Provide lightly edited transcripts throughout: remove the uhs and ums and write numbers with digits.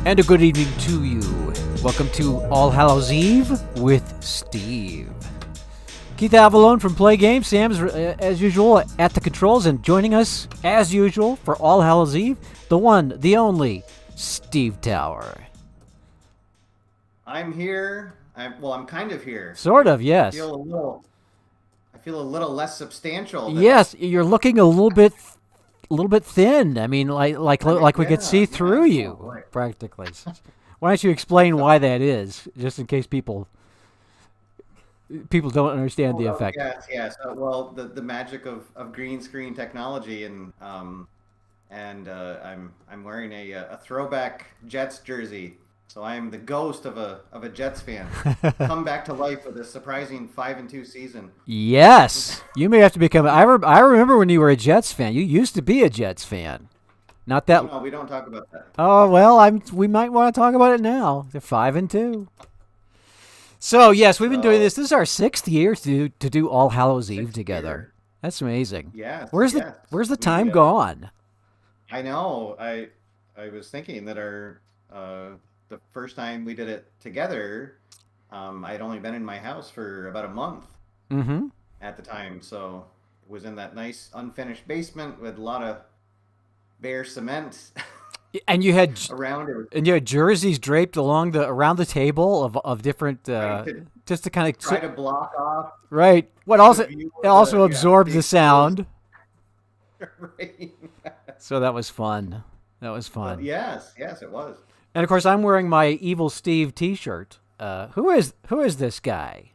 And a good evening to you. Welcome to All Hallows Eve with Steve. Keith Avalone from PLAAY Games. Sam's, as usual, at the controls, and joining us, as usual, for All Hallows Eve, the one, the only, Steve Tower. I'm here. I'm kind of here. Sort of, yes. I feel a little less substantial. Yes, you're looking a little bit thin. I mean, like we could see through you, practically. Why don't you explain why that is, just in case people don't understand the effect? Yes. The magic of green screen technology, and I'm wearing a throwback Jets jersey. So I am the ghost of a Jets fan, come back to life with a surprising 5-2 season. Yes, you may have to become. I remember when you were a Jets fan. You used to be a Jets fan. Not that. No, we don't talk about that. Oh well, we might want to talk about it now. They're 5-2. So yes, we've been doing this. This is our 6th year to do All Hallows Eve together. That's amazing. Yes. Where's the time gone? I know. I was thinking that the first time we did it together, I had only been in my house for about a month at the time. So it was in that nice unfinished basement with a lot of bare cement. And you had around it. And you had jerseys draped around the table of different just to kind of try to block off. Right. What also it also absorbed the sound. Right. So that was fun. Yes, it was. And of course, I'm wearing my Evil Steve T-shirt. Who is this guy?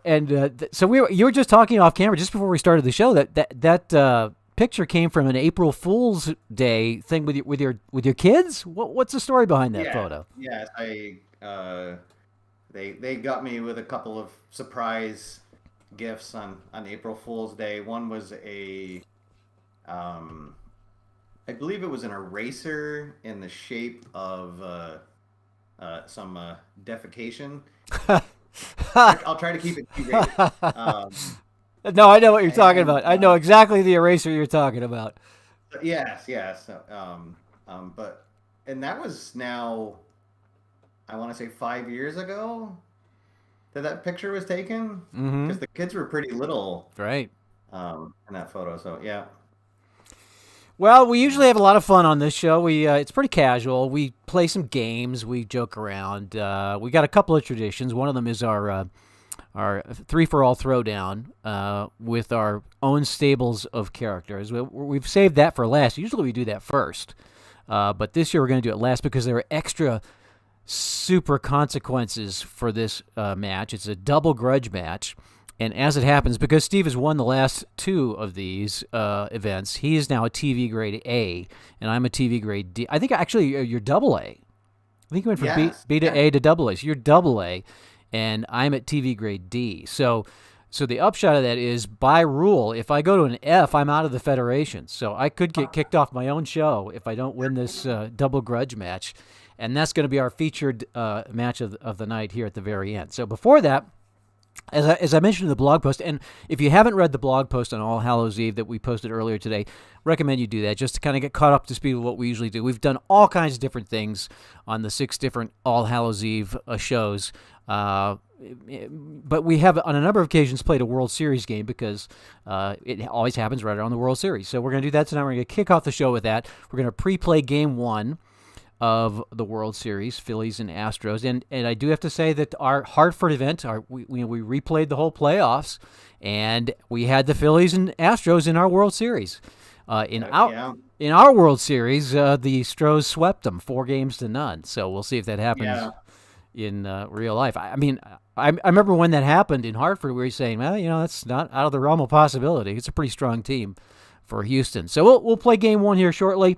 And so you were just talking off camera just before we started the show that picture came from an April Fool's Day thing with your kids. What's the story behind that photo? Yes, they got me with a couple of surprise gifts on April Fool's Day. One was I believe it was an eraser in the shape of some defecation. I'll try to keep it G-rated. No, I know what you're talking about. I know exactly the eraser you're talking about. Yes. And that was now, I want to say 5 years ago that picture was taken. Because the kids were pretty little. Right. In that photo. So, yeah. Well, we usually have a lot of fun on this show. It's pretty casual. We play some games. We joke around. We got a couple of traditions. One of them is our 3-for-all throwdown with our own stables of characters. We've saved that for last. Usually we do that first. But this year we're going to do it last because there are extra super consequences for this match. It's a double grudge match. And as it happens, because Steve has won the last 2 of these events, he is now a TV grade A, and I'm a TV grade D. I think actually you're double A. I think you went from B to A to double A. So you're double A, and I'm at TV grade D. So the upshot of that is, by rule, if I go to an F, I'm out of the Federation. So I could get kicked off my own show if I don't win this double grudge match. And that's going to be our featured match of the night here at the very end. So before that, as I mentioned in the blog post, and if you haven't read the blog post on All Hallows Eve that we posted earlier today, recommend you do that just to kind of get caught up to speed with what we usually do. We've done all kinds of different things on the 6 different All Hallows Eve shows, but we have on a number of occasions played a World Series game because it always happens right around the World Series. So we're going to do that tonight. We're going to kick off the show with that. We're going to pre-play Game 1 of the World Series, Phillies and Astros, and I do have to say that our Hartford event, we replayed the whole playoffs, and we had the Phillies and Astros in our World Series. In our World Series, the Stros swept them 4-0. So we'll see if that happens in real life. I mean, I remember when that happened in Hartford, we were saying, well, that's not out of the realm of possibility. It's a pretty strong team for Houston. So we'll play Game 1 here shortly.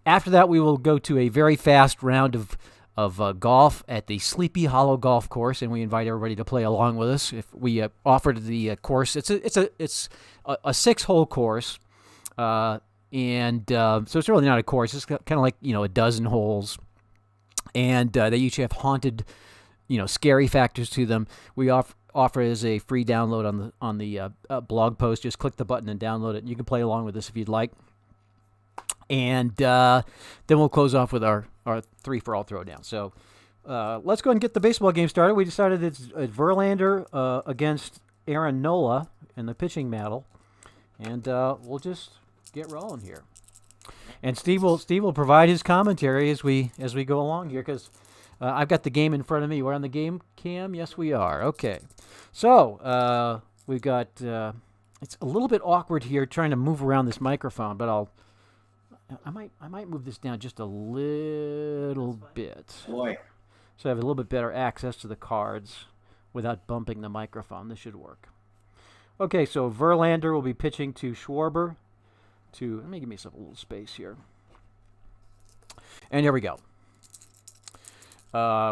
After that, we will go to a very fast round of golf at the Sleepy Hollow Golf Course, and we invite everybody to play along with us. If we offered the course, it's a 6-hole course, so it's really not a course. It's kind of like a dozen holes, and they each have haunted, scary factors to them. We offer it as a free download on the blog post. Just click the button and download it, and you can play along with us if you'd like. And then we'll close off with our 3-for-all throwdown. So let's go ahead and get the baseball game started. We decided it's Verlander against Aaron Nola in the pitching battle. And we'll just get rolling here. And Steve will provide his commentary as we go along here, because I've got the game in front of me. We're on the game cam. Yes, we are. Okay. So we've got. It's a little bit awkward here trying to move around this microphone, but I might move this down just a little bit. Boy. So I have a little bit better access to the cards without bumping the microphone. This should work. Okay, so Verlander will be pitching to Schwarber. Let me give myself a little space here. And here we go.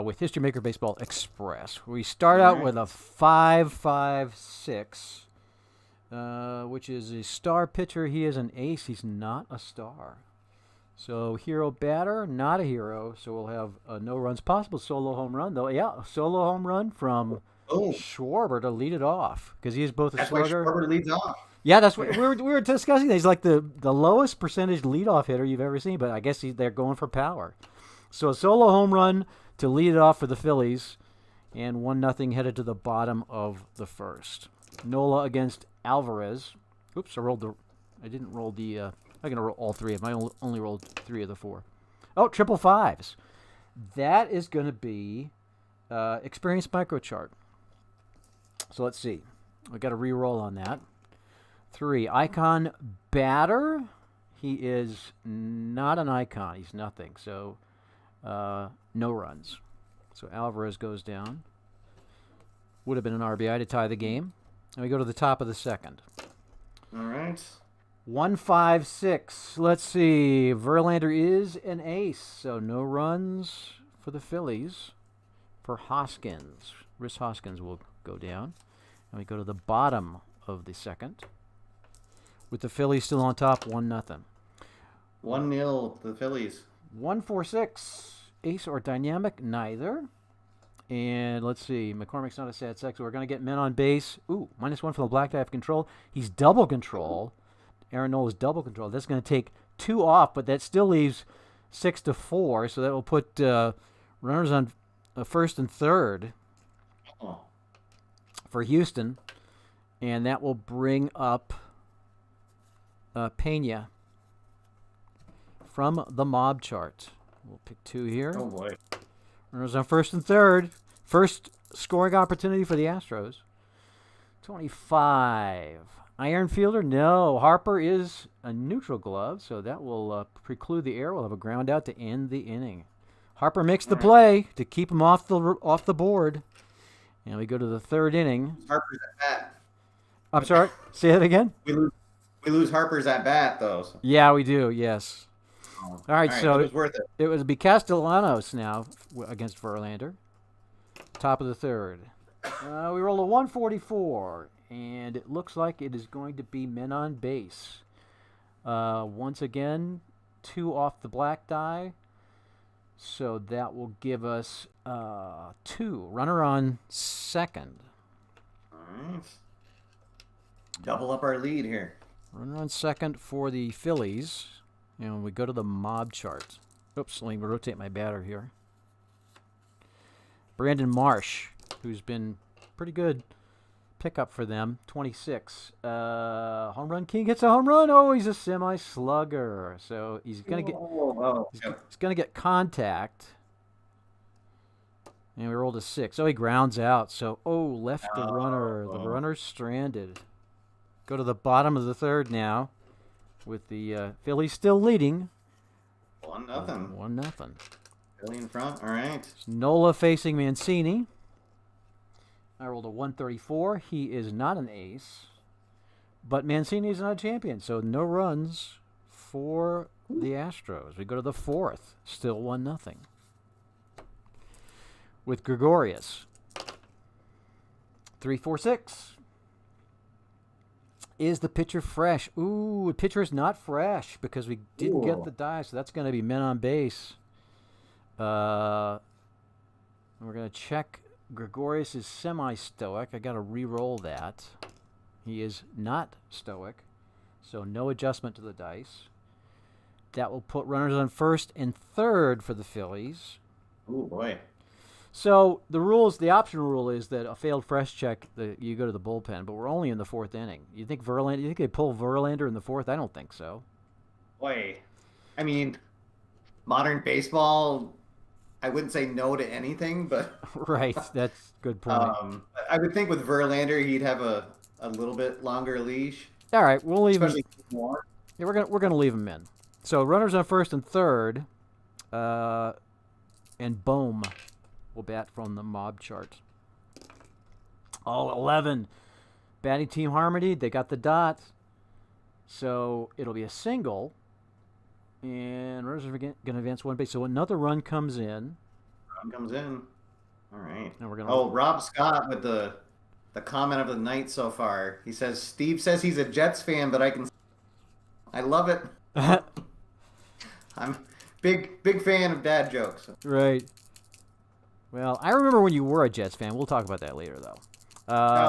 With History Maker Baseball Express, we start out with a 5-5-6, which is a star pitcher. He is an ace. He's not a star. So hero batter, not a hero. So we'll have no runs possible. Solo home run, though. Yeah, solo home run from Schwarber to lead it off, because he is both a slugger. That's why Schwarber leads off. Yeah, that's what we were discussing. He's like the lowest percentage leadoff hitter you've ever seen, but I guess they're going for power. So a solo home run to lead it off for the Phillies, and 1-0 headed to the bottom of the first. Nola against Alvarez. Oops, I didn't roll the. I'm gonna roll all three of them. I only rolled 3 of the 4. Oh, triple fives. That is gonna be experience microchart. So let's see. We got to re-roll on that. 3. Icon batter. He is not an icon. He's nothing. So no runs. So Alvarez goes down. Would have been an RBI to tie the game. And we go to the top of the second. All right. 1-5-6. Let's see. Verlander is an ace. So no runs for the Phillies. For Hoskins. Rhys Hoskins will go down. And we go to the bottom of the second, with the Phillies still on top, 1-0. 1-0 to the Phillies. 1-4-6. Ace or dynamic? Neither. And let's see. McCormick's not a sad sex, so we're going to get men on base. Ooh, -1 for the black die of control. He's double control. Aaron Nola is double control. That's going to take 2 off, but that still leaves 6-4, so that will put runners on first and third for Houston, and that will bring up Pena from the mob chart. We'll pick 2 here. Oh, boy. Runners on first and third. First scoring opportunity for the Astros. 25. Iron fielder? No. Harper is a neutral glove, so that will preclude the error. We'll have a ground out to end the inning. Harper makes the play to keep him off the board. And we go to the third inning. Harper's at bat. I'm sorry. Say that again. We lose Harper's at bat, though. So. Yeah, we do. Yes. All right, so it was worth it. It would be Castellanos now against Verlander. Top of the third. We roll a 144, and it looks like it is going to be men on base. Once again, 2 off the black die. So that will give us 2. Runner on second. All right. Double up our lead here. Runner on second for the Phillies. And we go to the mob chart. Oops, let me rotate my batter here. Brandon Marsh, who's been pretty good pickup for them, 26. Home run king hits a home run. Oh, he's a semi-slugger. So he's going to get he's going to get contact. And we rolled a 6. Oh, he grounds out. So, left the runner. The runner's stranded. Go to the bottom of the third now, with the Phillies still leading. 1-0. 1-0. Philly in front. All right. It's Nola facing Mancini. I rolled a 134. He is not an ace, but Mancini is not a champion, so no runs for the Astros. We go to the fourth. Still 1-0. With Gregorius. 3-4-6. Is the pitcher fresh? Ooh, the pitcher is not fresh because we didn't get the die, so that's going to be men on base. We're going to check. Gregorius is semi-stoic. I got to re-roll that. He is not stoic, so no adjustment to the dice. that will put runners on first and third for the Phillies. Oh boy. So the option rule is that a failed fresh check, you go to the bullpen, but we're only in the fourth inning. You think they pull Verlander in the fourth? I don't think so. Boy, I mean, modern baseball, I wouldn't say no to anything, but right, that's a good point. I would think with Verlander, he'd have a little bit longer leash. All right, we'll leave him. More. Yeah, we're gonna leave him in. So runners on first and third, and Bohm will bat from the mob chart. Oh, 11. Batting team harmony. They got the dot. So it'll be a single. And runners are going to advance one base. So another run comes in. All right. And we're gonna. Oh, Rob Scott with the comment of the night so far. He says, Steve says he's a Jets fan, but I love it. I'm big fan of dad jokes. Right. Well, I remember when you were a Jets fan. We'll talk about that later, though. Yeah.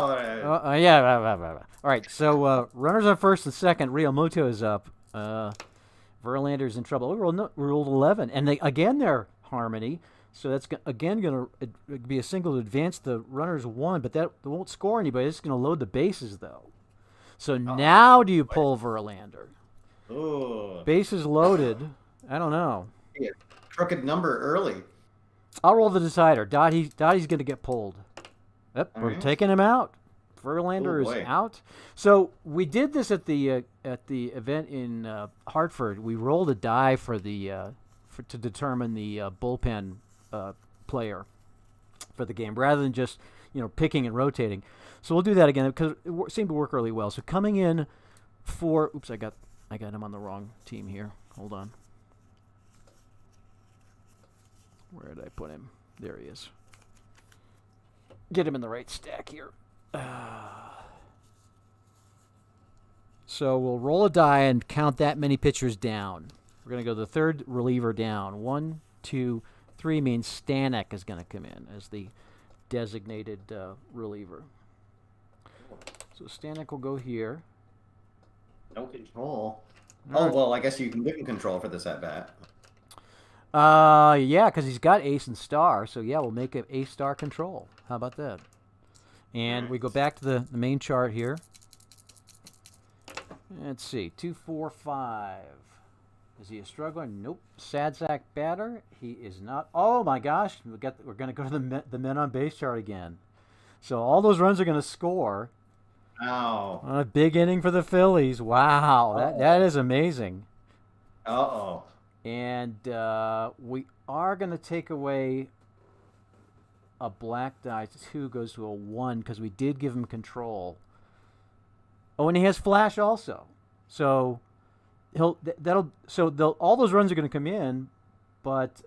All right. So runners on first and second. Realmuto is up. Verlander's in trouble. We rolled 11, and they're harmony. So that's again going to be a single to advance the runners one, but that won't score anybody. It's going to load the bases though. So now do you pull Verlander? Oh. Bases loaded. I don't know. Yeah, crooked number early. I'll roll the decider. Dottie's going to get pulled. Yep, we're taking him out. Verlander is out. So we did this at the event in Hartford. We rolled a die to determine the bullpen player for the game, rather than just picking and rotating. So we'll do that again because it seemed to work really well. So coming in for I got him on the wrong team here. Hold on. Where did I put him? There he is. Get him in the right stack here. So we'll roll a die and count that many pitchers down. We're going to go the third reliever down. 1, 2, 3 means Stanek is going to come in as the designated reliever. So Stanek will go here. No control. Oh, well, I guess you can give him control for this at-bat. Yeah, because he's got ace and star. So, yeah, we'll make it ace-star control. How about that? And we go back to the main chart here. Let's see. 2, 4, 5. Is he a struggler? Nope. Sad sack batter? He is not. Oh, my gosh. We're going to go to the men on base chart again. So all those runs are going to score. Wow. On a big inning for the Phillies. Wow. That is amazing. Uh-oh. And we are going to take away a black die. 2 goes to a 1 because we did give him control. Oh, and he has flash also. So all those runs are going to come in, but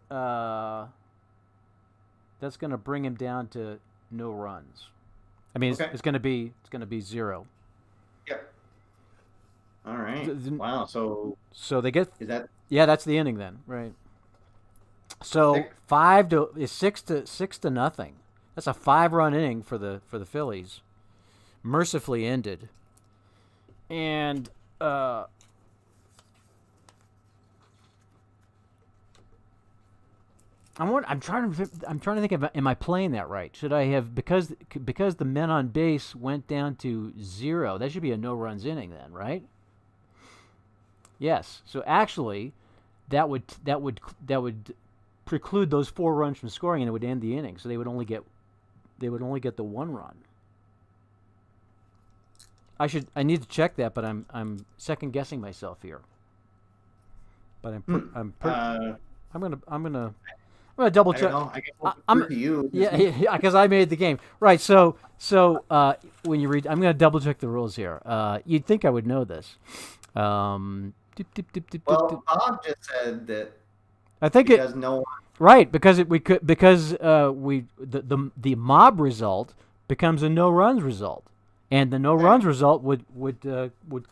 that's going to bring him down to no runs. I mean, it's going to be 0. Yep. All right. Wow. So they get. Is that? Yeah, that's the inning then, right? So 6 to nothing. That's a 5-run inning for the Phillies. Mercifully ended. And I'm trying to think of, am I playing that right? Should I have, because the men on base went down to 0? That should be a no runs inning then, right? Yes. So actually, that would preclude those 4 runs from scoring, and it would end the inning. So they would only get the 1 run. I need to check that, but I'm second guessing myself here. But I'm gonna double check. I guess I'm to you. Yeah, because I made the game. Right. So when you read, I'm gonna double check the rules here. You'd think I would know this. Well, Bob just said that. I think because no one. Right, because the mob result becomes a no runs result. And the no runs result would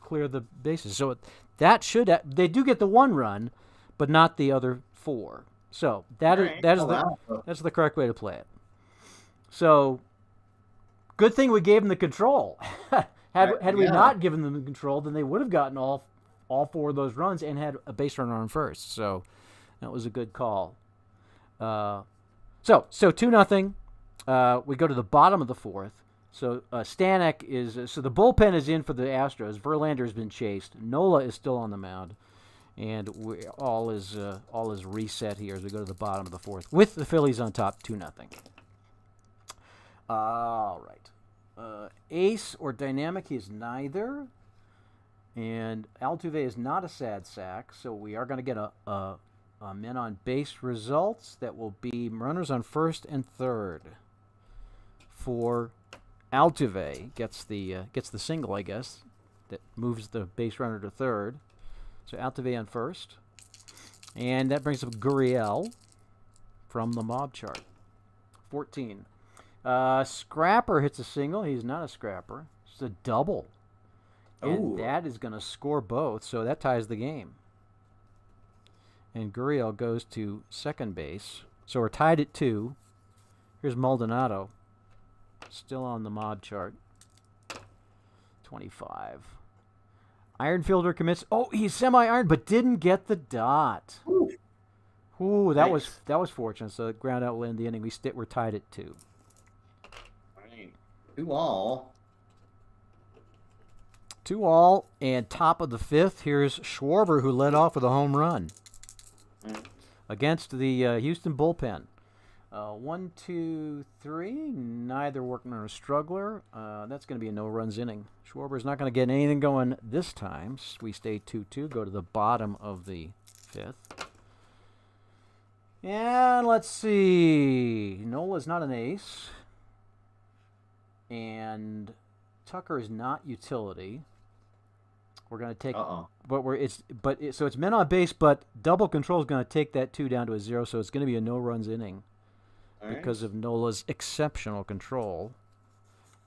clear the bases. So they do get the 1 run, but not the other 4. So that's the correct way to play it. So good thing we gave them the control. Had we not given them the control, then they would have gotten all all 4 of those runs and had a base runner on first. So that was a good call. So 2-0. We go to the bottom of the 4th. So Stanek is so the bullpen is in for the Astros. Verlander has been chased. Nola is still on the mound, and all is reset here as we go to the bottom of the 4th with the Phillies on top, 2-0. All right, ace or dynamic, he is neither, and Altuve is not a sad sack. So we are going to get a men on base results that will be runners on first and third for. Altuve gets the single, I guess, that moves the base runner to third. So Altuve on first. And that brings up Gurriel from the mob chart. 14. Scrapper hits a single. He's not a scrapper. It's a double. And that is going to score both, so that ties the game. And Gurriel goes to second base. So we're tied at 2. Here's Maldonado. Still on the mod chart. 25. Iron fielder commits. Oh, he's semi-iron, but didn't get the dot. Ooh, that was fortunate. So the ground out will end the inning. We're tied at 2. All right. 2-all. 2-all, and top of the 5th. Here's Schwarber, who led off with a home run against the Houston bullpen. 1, 2, 3. Neither working on a struggler. That's going to be a no-runs inning. Schwarber's not going to get anything going this time. We stay 2-2. Go to the bottom of the 5th. And let's see. Nola's not an ace. And Tucker is not utility. We're going to take, so it's men on base, but double control is going to take that 2 down to a 0. So it's going to be a no-runs inning. Because of Nola's exceptional control.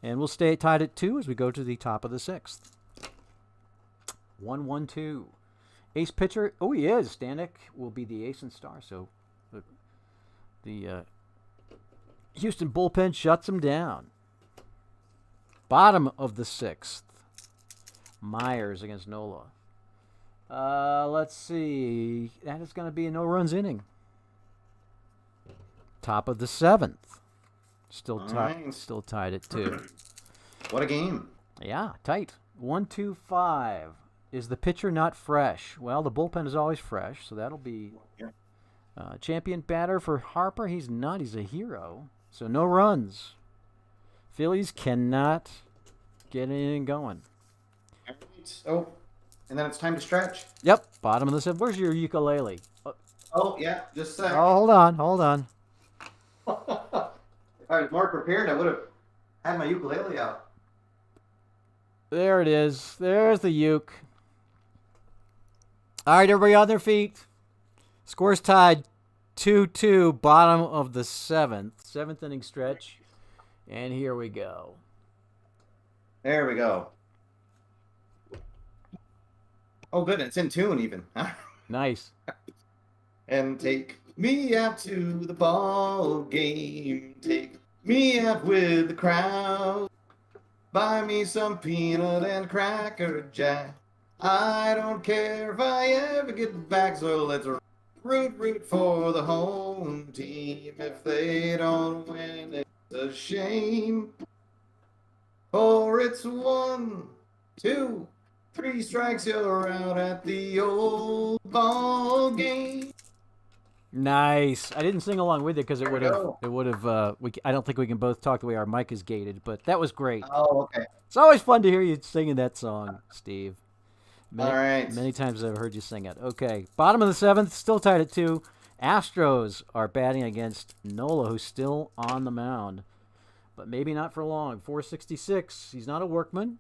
And we'll stay tied at 2 as we go to the top of the 6th. 1-1-2. Ace pitcher. Oh, he is. Stanek will be the ace and star. So the Houston bullpen shuts him down. Bottom of the 6th. Myers against Nola. Let's see. That is going to be a no-runs inning. Top of the 7th. Still tied at 2. What a game. Yeah, tight. 1-2-5. Is the pitcher not fresh? Well, the bullpen is always fresh, so that'll be champion batter for Harper. He's not. He's a hero. So no runs. Phillies cannot get anything going. Oh, and then it's time to stretch. Yep, bottom of the 7th. Where's your ukulele? Oh, yeah, just a sec. Oh, hold on. If I was more prepared, I would have had my ukulele out. There it is. There's the uke. All right, everybody on their feet. Scores tied 2-2, bottom of the 7th. 7th inning stretch. And here we go. There we go. Oh, good. It's in tune even. Nice. And take me out to the ball game. Take me out with the crowd. Buy me some peanut and cracker jack. I don't care if I ever get back, so let's root for the home team. If they don't win, it's a shame. For it's 1, 2, 3 strikes, you're out at the old ball game. Nice. I didn't sing along with it because it would have. I don't think we can both talk the way our mic is gated, but that was great. Oh, okay. It's always fun to hear you singing that song, Steve. All right. Many times I've heard you sing it. Okay. Bottom of the 7th, still tied at 2. Astros are batting against Nola, who's still on the mound, but maybe not for long. 466. He's not a workman.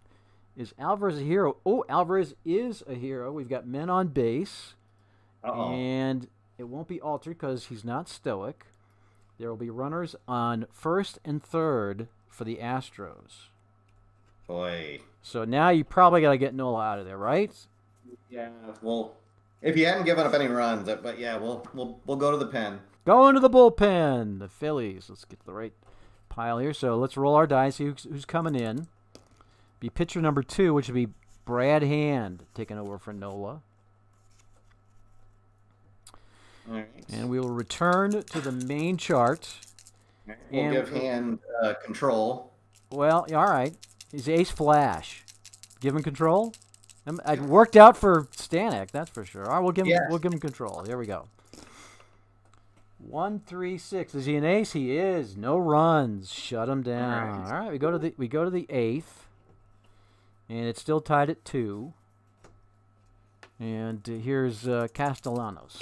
Is Alvarez a hero? Oh, Alvarez is a hero. We've got men on base. And it won't be altered because he's not stoic. There will be runners on first and third for the Astros. Boy. So now you probably got to get Nola out of there, right? Yeah. Well, if you hadn't given up any runs, but yeah, we'll go to the pen. Go into the bullpen. The Phillies. Let's get to the right pile here. So let's roll our dice. See who's coming in. Be pitcher number 2, which would be Brad Hand taking over for Nola. All right. And we will return to the main chart. We'll give Hand control. Well, all right. He's ace flash. Give him control. It worked out for Stanek, that's for sure. All right, we'll give him control. Here we go. 1, 3, 6. Is he an ace? He is. No runs. Shut him down. All right, we go to the 8th, and it's still tied at 2. And here's Castellanos.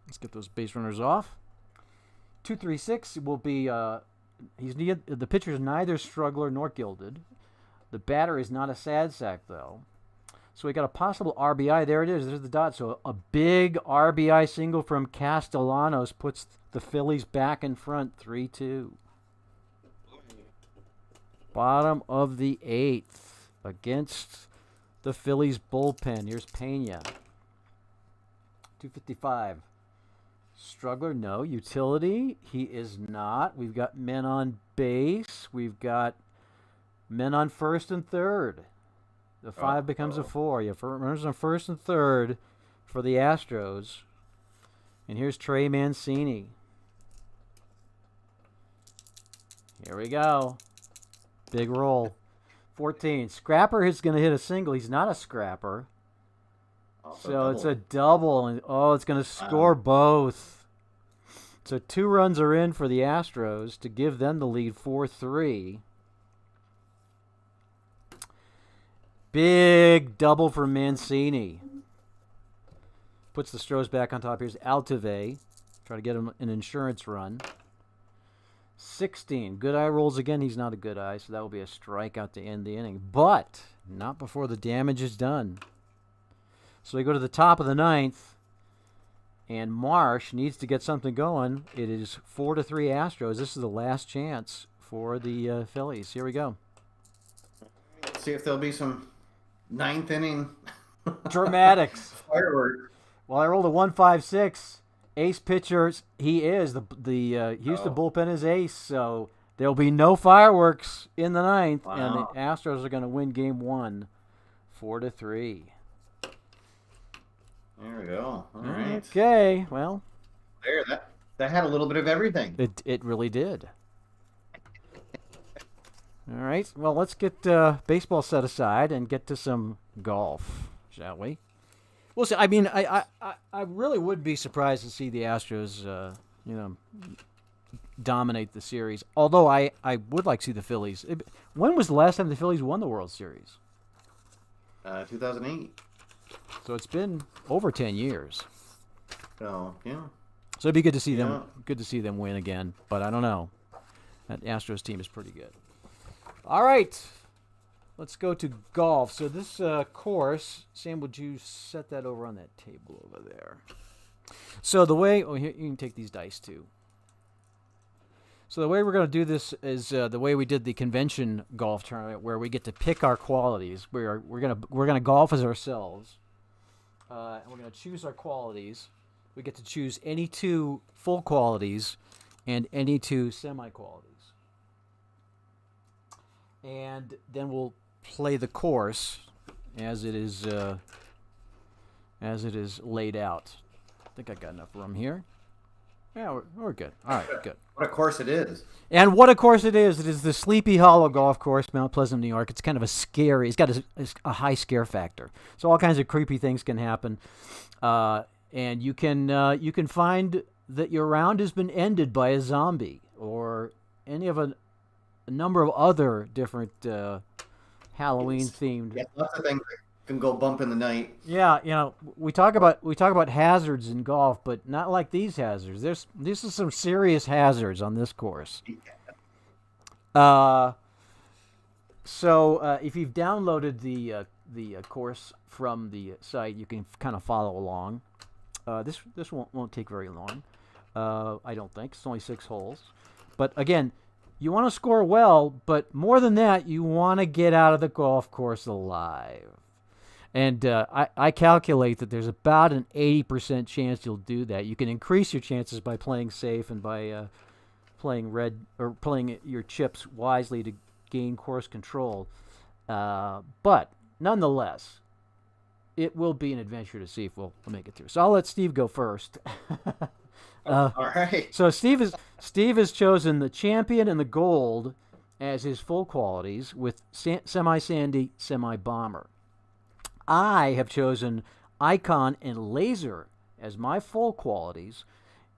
Let's get those base runners off. 2, 3, 6 will be. The pitcher is neither struggler nor gilded. The batter is not a sad sack though. So we got a possible RBI. There it is. There's the dot. So a big RBI single from Castellanos puts the Phillies back in front, 3-2. Bottom of the 8th against the Phillies bullpen. Here's Pena. 255. Struggler, no. Utility, he is not. We've got men on base. We've got men on first and third. The 5 becomes a 4. You have runners on first and third for the Astros. And here's Trey Mancini. Here we go. Big roll. 14. Scrapper is going to hit a single. He's not a scrapper. So it's a double. And it's going to score both. So 2 runs are in for the Astros to give them the lead 4-3. Big double for Mancini. Puts the Stros back on top. Here's Altuve. Try to get him an insurance run. 16. Good eye rolls again. He's not a good eye, so that will be a strikeout to end the inning. But not before the damage is done. So we go to the top of the 9th, and Marsh needs to get something going. It is 4-3 Astros. This is the last chance for the Phillies. Here we go. Let's see if there'll be some 9th inning dramatics. Fireworks. Well, I rolled a 1-5-6. Ace pitchers. He is the Houston bullpen is ace. So there'll be no fireworks in the 9th, and the Astros are going to win Game 1, 4-3. There we go. All right. Okay. Well, there. That had a little bit of everything. It really did. All right. Well, let's get baseball set aside and get to some golf, shall we? We'll see. I mean, I really would be surprised to see the Astros, dominate the series. Although I would like to see the Phillies. When was the last time the Phillies won the World Series? 2008. So it's been over 10 years. So yeah. So it'd be good to see them. Good to see them win again. But I don't know. That Astros team is pretty good. All right. Let's go to golf. So this course, Sam, would you set that over on that table over there? So the way, here, you can take these dice too. So the way we're going to do this is the way we did the convention golf tournament, where we get to pick our qualities. We're gonna golf as ourselves, and we're gonna choose our qualities. We get to choose any 2 full qualities and any 2 semi qualities, and then we'll play the course as it is laid out. I think I got enough room here. Yeah, we're good. All right, good. What a course it is. And what a course it is. It is the Sleepy Hollow Golf Course, Mount Pleasant, New York. It's kind of it's got a high scare factor. So all kinds of creepy things can happen. And you can find that your round has been ended by a zombie or any of a number of other different Halloween-themed. Yeah, lots of things can go bump in the night. Yeah, we talk about hazards in golf, but not like these hazards. This is some serious hazards on this course. So if you've downloaded the course from the site, you can kind of follow along. This won't take very long. I don't think it's only 6 holes, but again, you want to score well, but more than that, you want to get out of the golf course alive. And I calculate that there's about an 80% chance you'll do that. You can increase your chances by playing safe and by playing your chips wisely to gain course control. But nonetheless, it will be an adventure to see if we'll make it through. So I'll let Steve go first. All right. So Steve has chosen the champion and the gold as his full qualities with semi-sandy, semi-bomber. I have chosen icon and laser as my full qualities,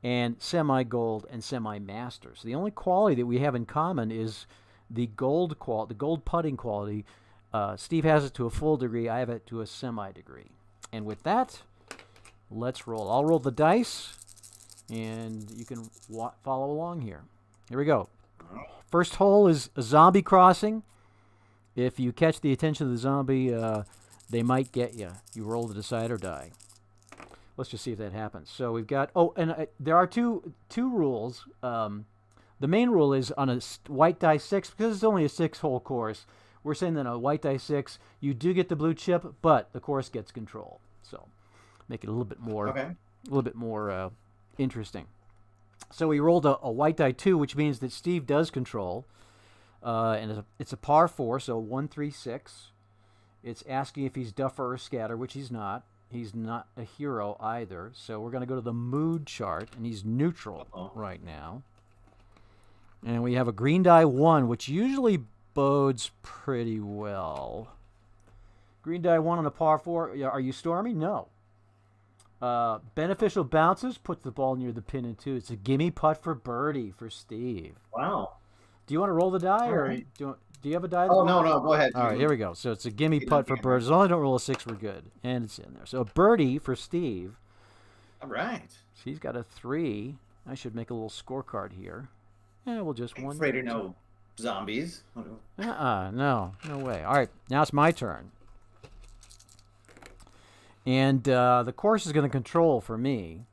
and semi-gold and semi-master. So the only quality that we have in common is the gold putting quality. Steve has it to a full degree. I have it to a semi-degree. And with that, let's roll. I'll roll the dice, and you can follow along here. Here we go. First hole is a zombie crossing. If you catch the attention of the zombie, they might get you. You roll the decider die. Let's just see if that happens. So we've got... Oh, and there are two rules. The main rule is on a white die 6, because it's only a 6-hole course, we're saying that on a white die 6, you do get the blue chip, but the course gets control. So make it a little bit more interesting. So we rolled a white die 2, which means that Steve does control. And it's a par 4, so 1, 3, 6. It's asking if he's duffer or scatter, which he's not. He's not a hero either. So we're going to go to the mood chart, and he's neutral right now. And we have a green die 1, which usually bodes pretty well. Green die 1 on a par 4. Are you stormy? No. Beneficial bounces, puts the ball near the pin in 2. It's a gimme putt for birdie for Steve. Wow. Do you want to roll the die, or right. do you have a die? Oh, no, go ahead. All right, here we go. So it's a gimme putt for birdie. As long as I don't roll a 6, we're good. And it's in there. So a birdie for Steve. All right. So he's got a 3. I should make a little scorecard here. Yeah, we'll just one. Afraid of no zombies. No way. All right, now it's my turn. And the course is going to control for me.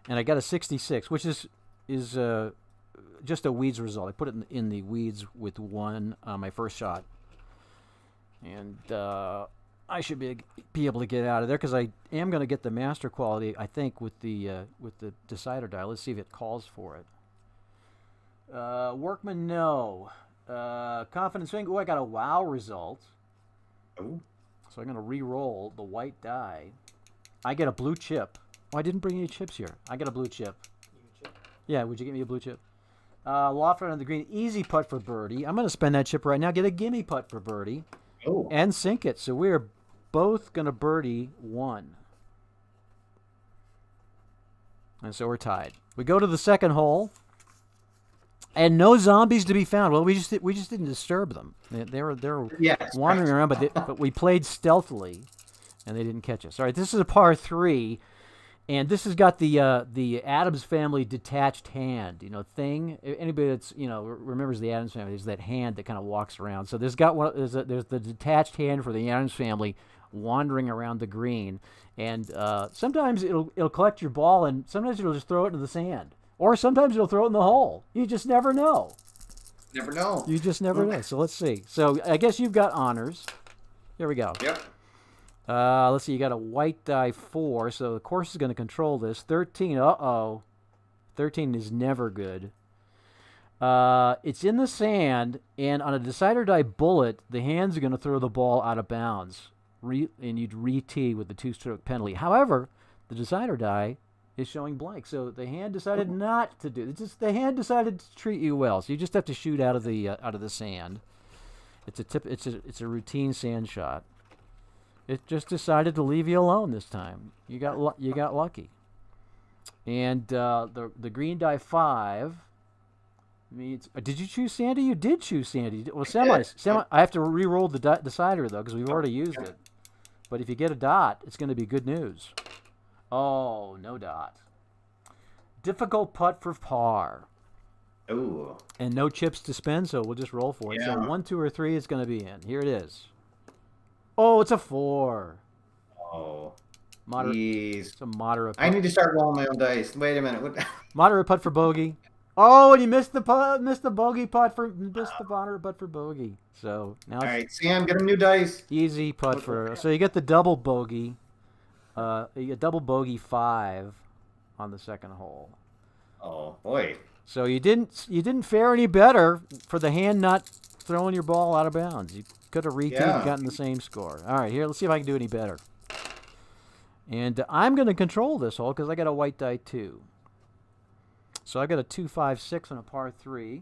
And I got a 66, which is just a weeds result. I put it in the weeds with 1 on my first shot. And I should be able to get out of there, because I am going to get the master quality, I think, with the decider die. Let's see if it calls for it. Workman, no. Confidence swing. Oh, I got a wow result. Oh. So I'm going to re-roll the white die. I get a blue chip. Oh, I didn't bring any chips here. I got a blue chip. Yeah, would you get me a blue chip? Lofton on the green. Easy putt for birdie. I'm going to spend that chip right now. Get a gimme putt for birdie. Oh. And sink it. So we're both going to birdie 1. And so we're tied. We go to the second hole. And no zombies to be found. Well, we just didn't disturb them. They were wandering around, but we played stealthily, and they didn't catch us. All right, this is a par 3, and this has got the Addams Family detached hand, thing. Anybody that's remembers the Addams Family, there's that hand that kind of walks around. So there's the detached hand for the Addams Family wandering around the green, and sometimes it'll collect your ball, and sometimes it'll just throw it into the sand. Or sometimes it'll throw it in the hole. You just never know. Never know. You just never know. So let's see. So I guess you've got honors. Here we go. Yep. Let's see. You got a white die 4, so the course is going to control this. 13. Uh-oh. 13 is never good. It's in the sand, and on a decider die bullet, the hands are going to throw the ball out of bounds, and you'd re-tee with the 2-stroke penalty. However, the decider die is showing blank, so the hand decided not to do it. The hand decided to treat you well, so you just have to shoot out of the sand. It's a routine sand shot. It just decided to leave you alone this time. You got lucky. And the green die 5 means. Did you choose Sandy? You did choose Sandy. Well, semi. I have to re-roll the decider though, because we've already used it. But if you get a dot, it's going to be good news. Oh, no dot. Difficult putt for par. Ooh. And no chips to spend, so we'll just roll for it. Yeah. So 1, 2, or 3 is going to be in. Here it is. Oh, it's a 4. Oh. Moderate. Jeez. It's a moderate putt. I need to start rolling my own dice. Wait a minute. What? Moderate putt for bogey. Oh, and you missed the bogey putt for the moderate putt for bogey. So now. All right, Sam, get a new dice. Easy putt for. So you get the double bogey. You get double bogey 5 on the second hole. Oh boy. So you didn't fare any better for the hand not throwing your ball out of bounds. You could have reteed and gotten the same score. All right, here, let's see if I can do any better. And I'm going to control this hole because I got a white die 2. So I've got a 2, 5, 6 on a par 3.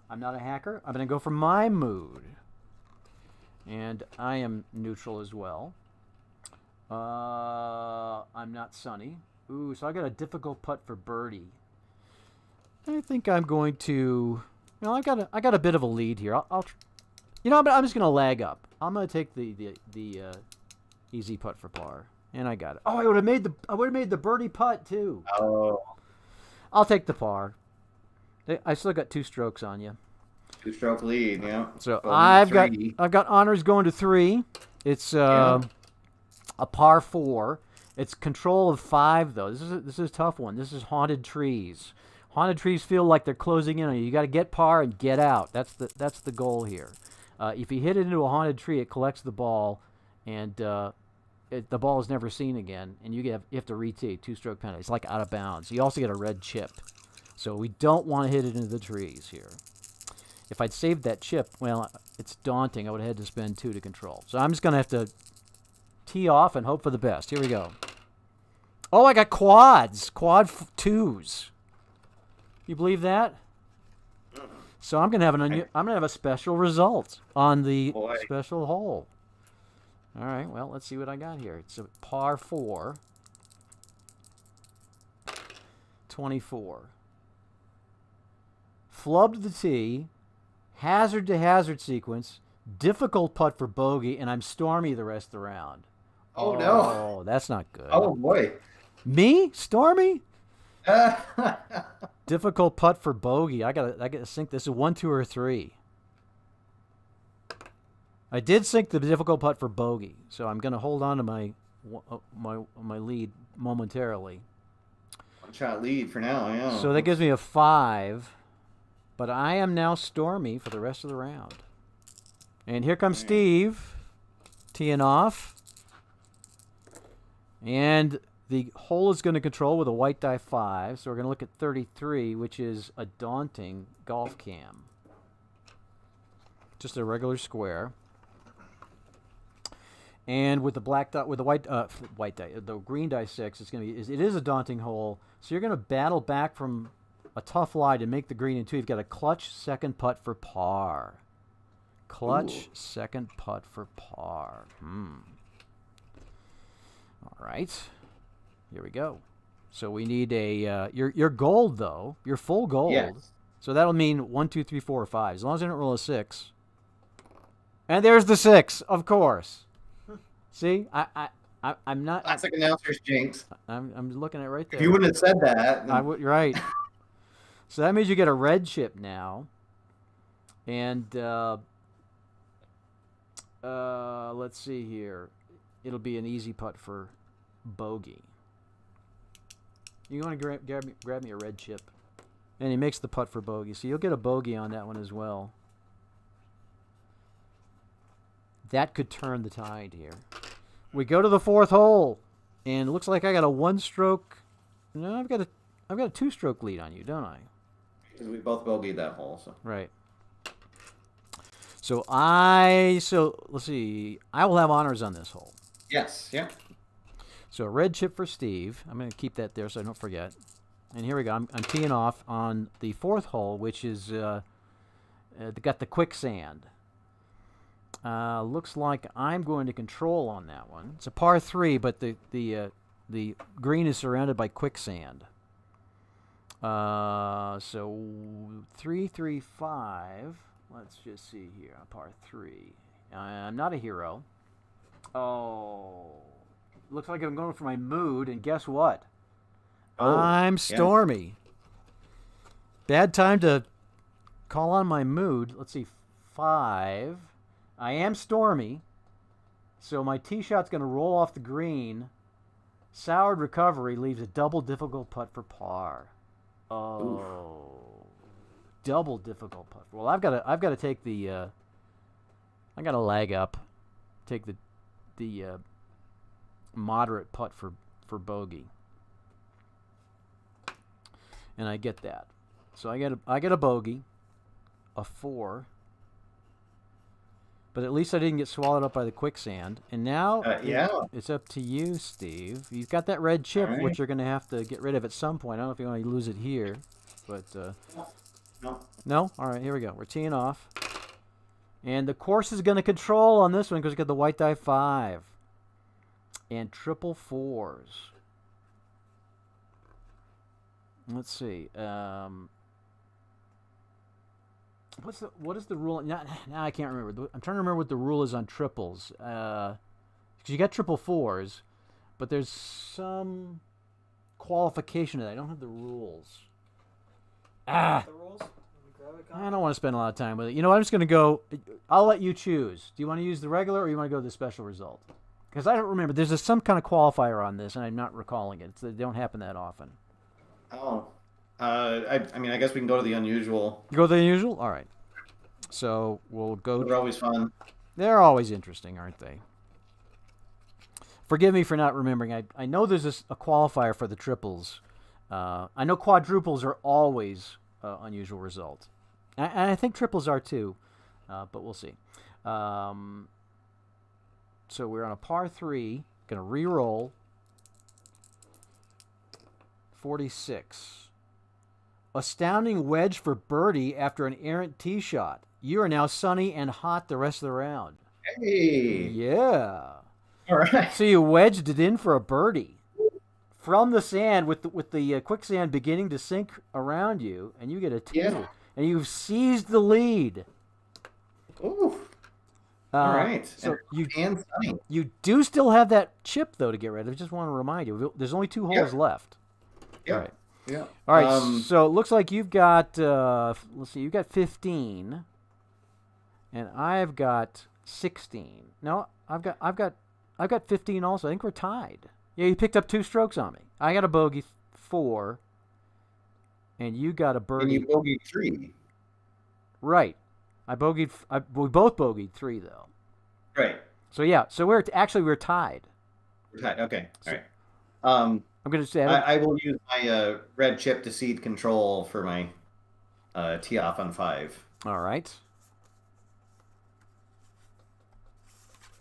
I'm not a hacker. I'm going to go for my mood. And I am neutral as well. I'm not sunny. Ooh, so I got a difficult putt for birdie. I think I'm going to... I got a bit of a lead here. I'm just going to lag up. I'm going to take the easy putt for par. And I got it. Oh, I would have made the birdie putt too. Oh. I'll take the par. I still got 2 strokes on you. 2-stroke lead, yeah. So I've got honors going to 3. It's a par 4. It's control of 5 though. This is a tough one. This is haunted trees. Haunted trees feel like they're closing in on you. You got to get par and get out. That's the goal here. If you hit it into a haunted tree, it collects the ball, and the ball is never seen again. And you have to retee, 2-stroke penalty. It's like out of bounds. You also get a red chip, so we don't want to hit it into the trees here. If I'd saved that chip, well, it's daunting. I would have had to spend 2 to control. So I'm just gonna have to tee off and hope for the best. Here we go. Oh, I got quads, quad 2s. You believe that? So I'm gonna have a special result on the special hole. All right. Well, let's see what I got here. It's a par 4. 24. Flubbed the tee. Hazard to hazard sequence. Difficult putt for bogey, and I'm stormy the rest of the round. Oh no! Oh, that's not good. Oh boy. Me? Stormy? Difficult putt for bogey. I gotta sink this. Is 1, 2, or 3. I did sink the difficult putt for bogey, so I'm gonna hold on to my lead momentarily. 1-shot lead for now. Yeah. So that gives me a 5, but I am now stormy for the rest of the round. And here comes Steve, teeing off, and the hole is going to control with a white die 5, so we're going to look at 33, which is a daunting golf cam. Just a regular square. And with the black dot, with the white die, the green die 6, it is a daunting hole. So you're going to battle back from a tough lie to make the green in 2. You've got a clutch second putt for par. Clutch second putt for par. All right. Here we go. So we need a your gold though. Your full gold. Yes. So that'll mean 1, 2, 3, 4, 5. As long as I don't roll a 6. And there's the 6, of course. See, I'm not. Classic announcer's jinx. I'm looking at it right there. If you wouldn't have said that, I would. Right. So that means you get a red chip now. And let's see here. It'll be an easy putt for bogey. You want to grab me a red chip. And he makes the putt for bogey. So you'll get a bogey on that one as well. That could turn the tide here. We go to the 4th hole. And it looks like I got a 1-stroke. No, I've got a 2-stroke lead on you, don't I? Because we both bogeyed that hole. So. Right. So let's see. I will have honors on this hole. Yes, yeah. So a red chip for Steve. I'm going to keep that there so I don't forget. And here we go. I'm teeing off on the 4th hole, which is got the quicksand. Looks like I'm going to control on that one. It's a par 3, but the green is surrounded by quicksand. So 3, 3, 5. Let's just see here. Par 3. I'm not a hero. Oh. Looks like I'm going for my mood, and guess what? I'm stormy. Bad time to call on my mood. Let's see. 5. I am stormy. So my tee shot's going to roll off the green. Soured recovery leaves a double difficult putt for par. Oh. Oof. Double difficult putt. Well, I've got to take the I got to lag up. Take the moderate putt for bogey. And I get that. So I get a bogey. a 4. But at least I didn't get swallowed up by the quicksand. And now yeah. it's up to you, Steve. You've got that red chip, All right. which you're going to have to get rid of at some point. I don't know if you want to lose it here. But No. no? All right, here we go. We're teeing off. And the course is going to control on this one because we got the white die 5. And triple 4s. Let's see. What is the rule? Now I can't remember. I'm trying to remember what the rule is on triples. Because you got triple 4s, but there's some qualification to that. I don't have the rules. The rules? I don't want to spend a lot of time with it. You know what? I'm just going to go. I'll let you choose. Do you want to use the regular or you want to go to the special result? Because I don't remember. There's some kind of qualifier on this, and I'm not recalling it. They don't happen that often. Oh. I mean, I guess we can go to the unusual. You go to the unusual? All right. So we'll go. They're always fun. They're always interesting, aren't they? Forgive me for not remembering. I know there's a qualifier for the triples. I know quadruples are always unusual result. And I think triples are too, but we'll see. So we're on a par 3. Going to re-roll. 46. Astounding wedge for birdie after an errant tee shot. You are now sunny and hot the rest of the round. Hey. Yeah. All right. So you wedged it in for a birdie from the sand with the quicksand beginning to sink around you, and you get a 2. Yeah. And you've seized the lead. Ooh. All right. So and sunny. you do still have that chip, though, to get rid of. I just want to remind you. There's only 2 holes left. Yeah. All right. Yeah. All right. So it looks like you've got, let's see, you've got 15. And I've got 16. No, I've got 15 also. I think we're tied. Yeah, you picked up 2 strokes on me. I got a bogey 4. And you got a birdie. And you bogeyed 3. Right. We both bogeyed 3 though. Right. So yeah. So we're tied. We're tied. Okay. All right. I'm going to say I will use my red chip to seed control for my tee off on 5. All right.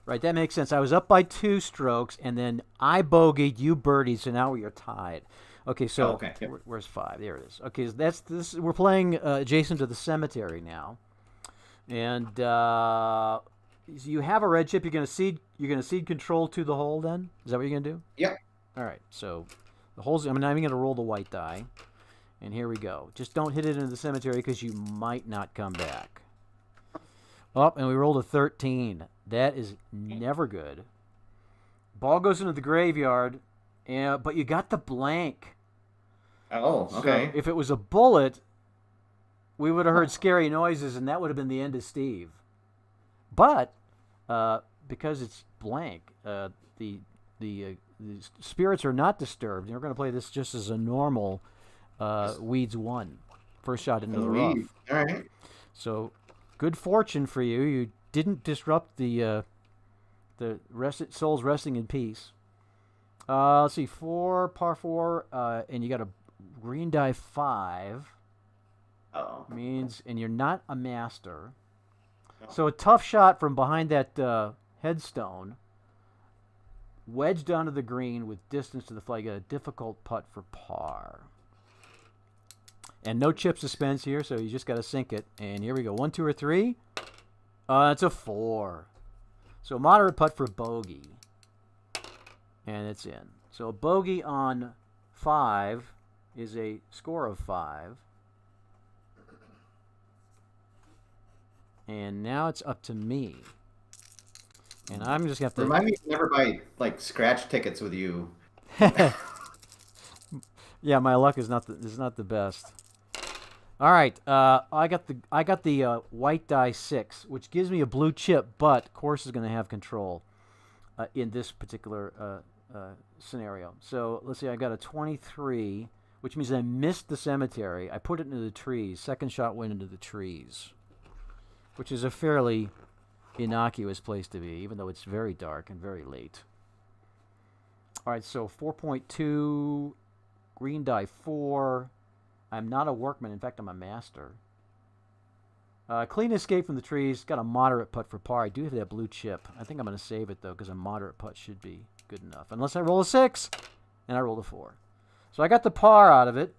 Right, that makes sense. I was up by 2 strokes, and then I bogeyed, you birdied, so now we are tied. Okay, so Yep. where's 5? There it is. Okay, so that's this. We're playing adjacent to the cemetery now, and so you have a red chip. You're gonna seed control to the hole. Then is that what you're gonna do? Yep. All right. So the holes. I'm not even gonna roll the white die, and here we go. Just don't hit it into the cemetery because you might not come back. Oh, and we rolled a 13. That is never good. Ball goes into the graveyard, but you got the blank. Oh, okay. So if it was a bullet, we would have heard scary noises, and that would have been the end of Steve. But because it's blank, the spirits are not disturbed. We're going to play this just as a normal weeds 1. First shot into the rough. All right. So good fortune for you. You didn't disrupt the souls resting in peace. Let's see, 4 par 4, and you got a green die 5. Oh. And you're not a master. No. So a tough shot from behind that headstone, wedged onto the green with distance to the flag. A difficult putt for par. And no chip suspense here, so you just got to sink it. And here we go. 1, 2, or 3. It's a 4. So moderate putt for bogey. And it's in. So a bogey on 5 is a score of 5. And now it's up to me. And I'm just going to have to... Remind me to never buy, scratch tickets with you. Yeah, my luck is not the best. All right, I got the white die 6, which gives me a blue chip, but course is going to have control in this particular scenario. So let's see, I got a 23, which means I missed the cemetery. I put it into the trees. Second shot went into the trees, which is a fairly innocuous place to be, even though it's very dark and very late. All right, so 4.2, green die 4. I'm not a workman. In fact, I'm a master. Clean escape from the trees. Got a moderate putt for par. I do have that blue chip. I think I'm going to save it, though, because a moderate putt should be good enough. Unless I roll a 6, and I rolled a 4. So I got the par out of it.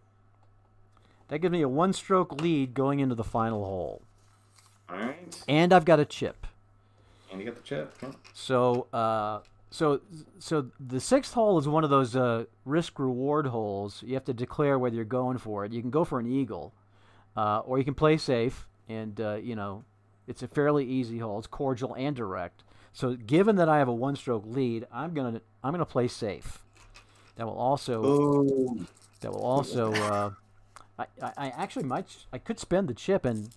That gives me a 1-stroke lead going into the final hole. All right. And I've got a chip. And you got the chip. Okay. So the 6th hole is one of those risk-reward holes. You have to declare whether you're going for it. You can go for an eagle, or you can play safe, and it's a fairly easy hole. It's cordial and direct. So given that I have a 1-stroke lead, I'm gonna play safe. That will also. Ooh. That will also. I actually I could spend the chip and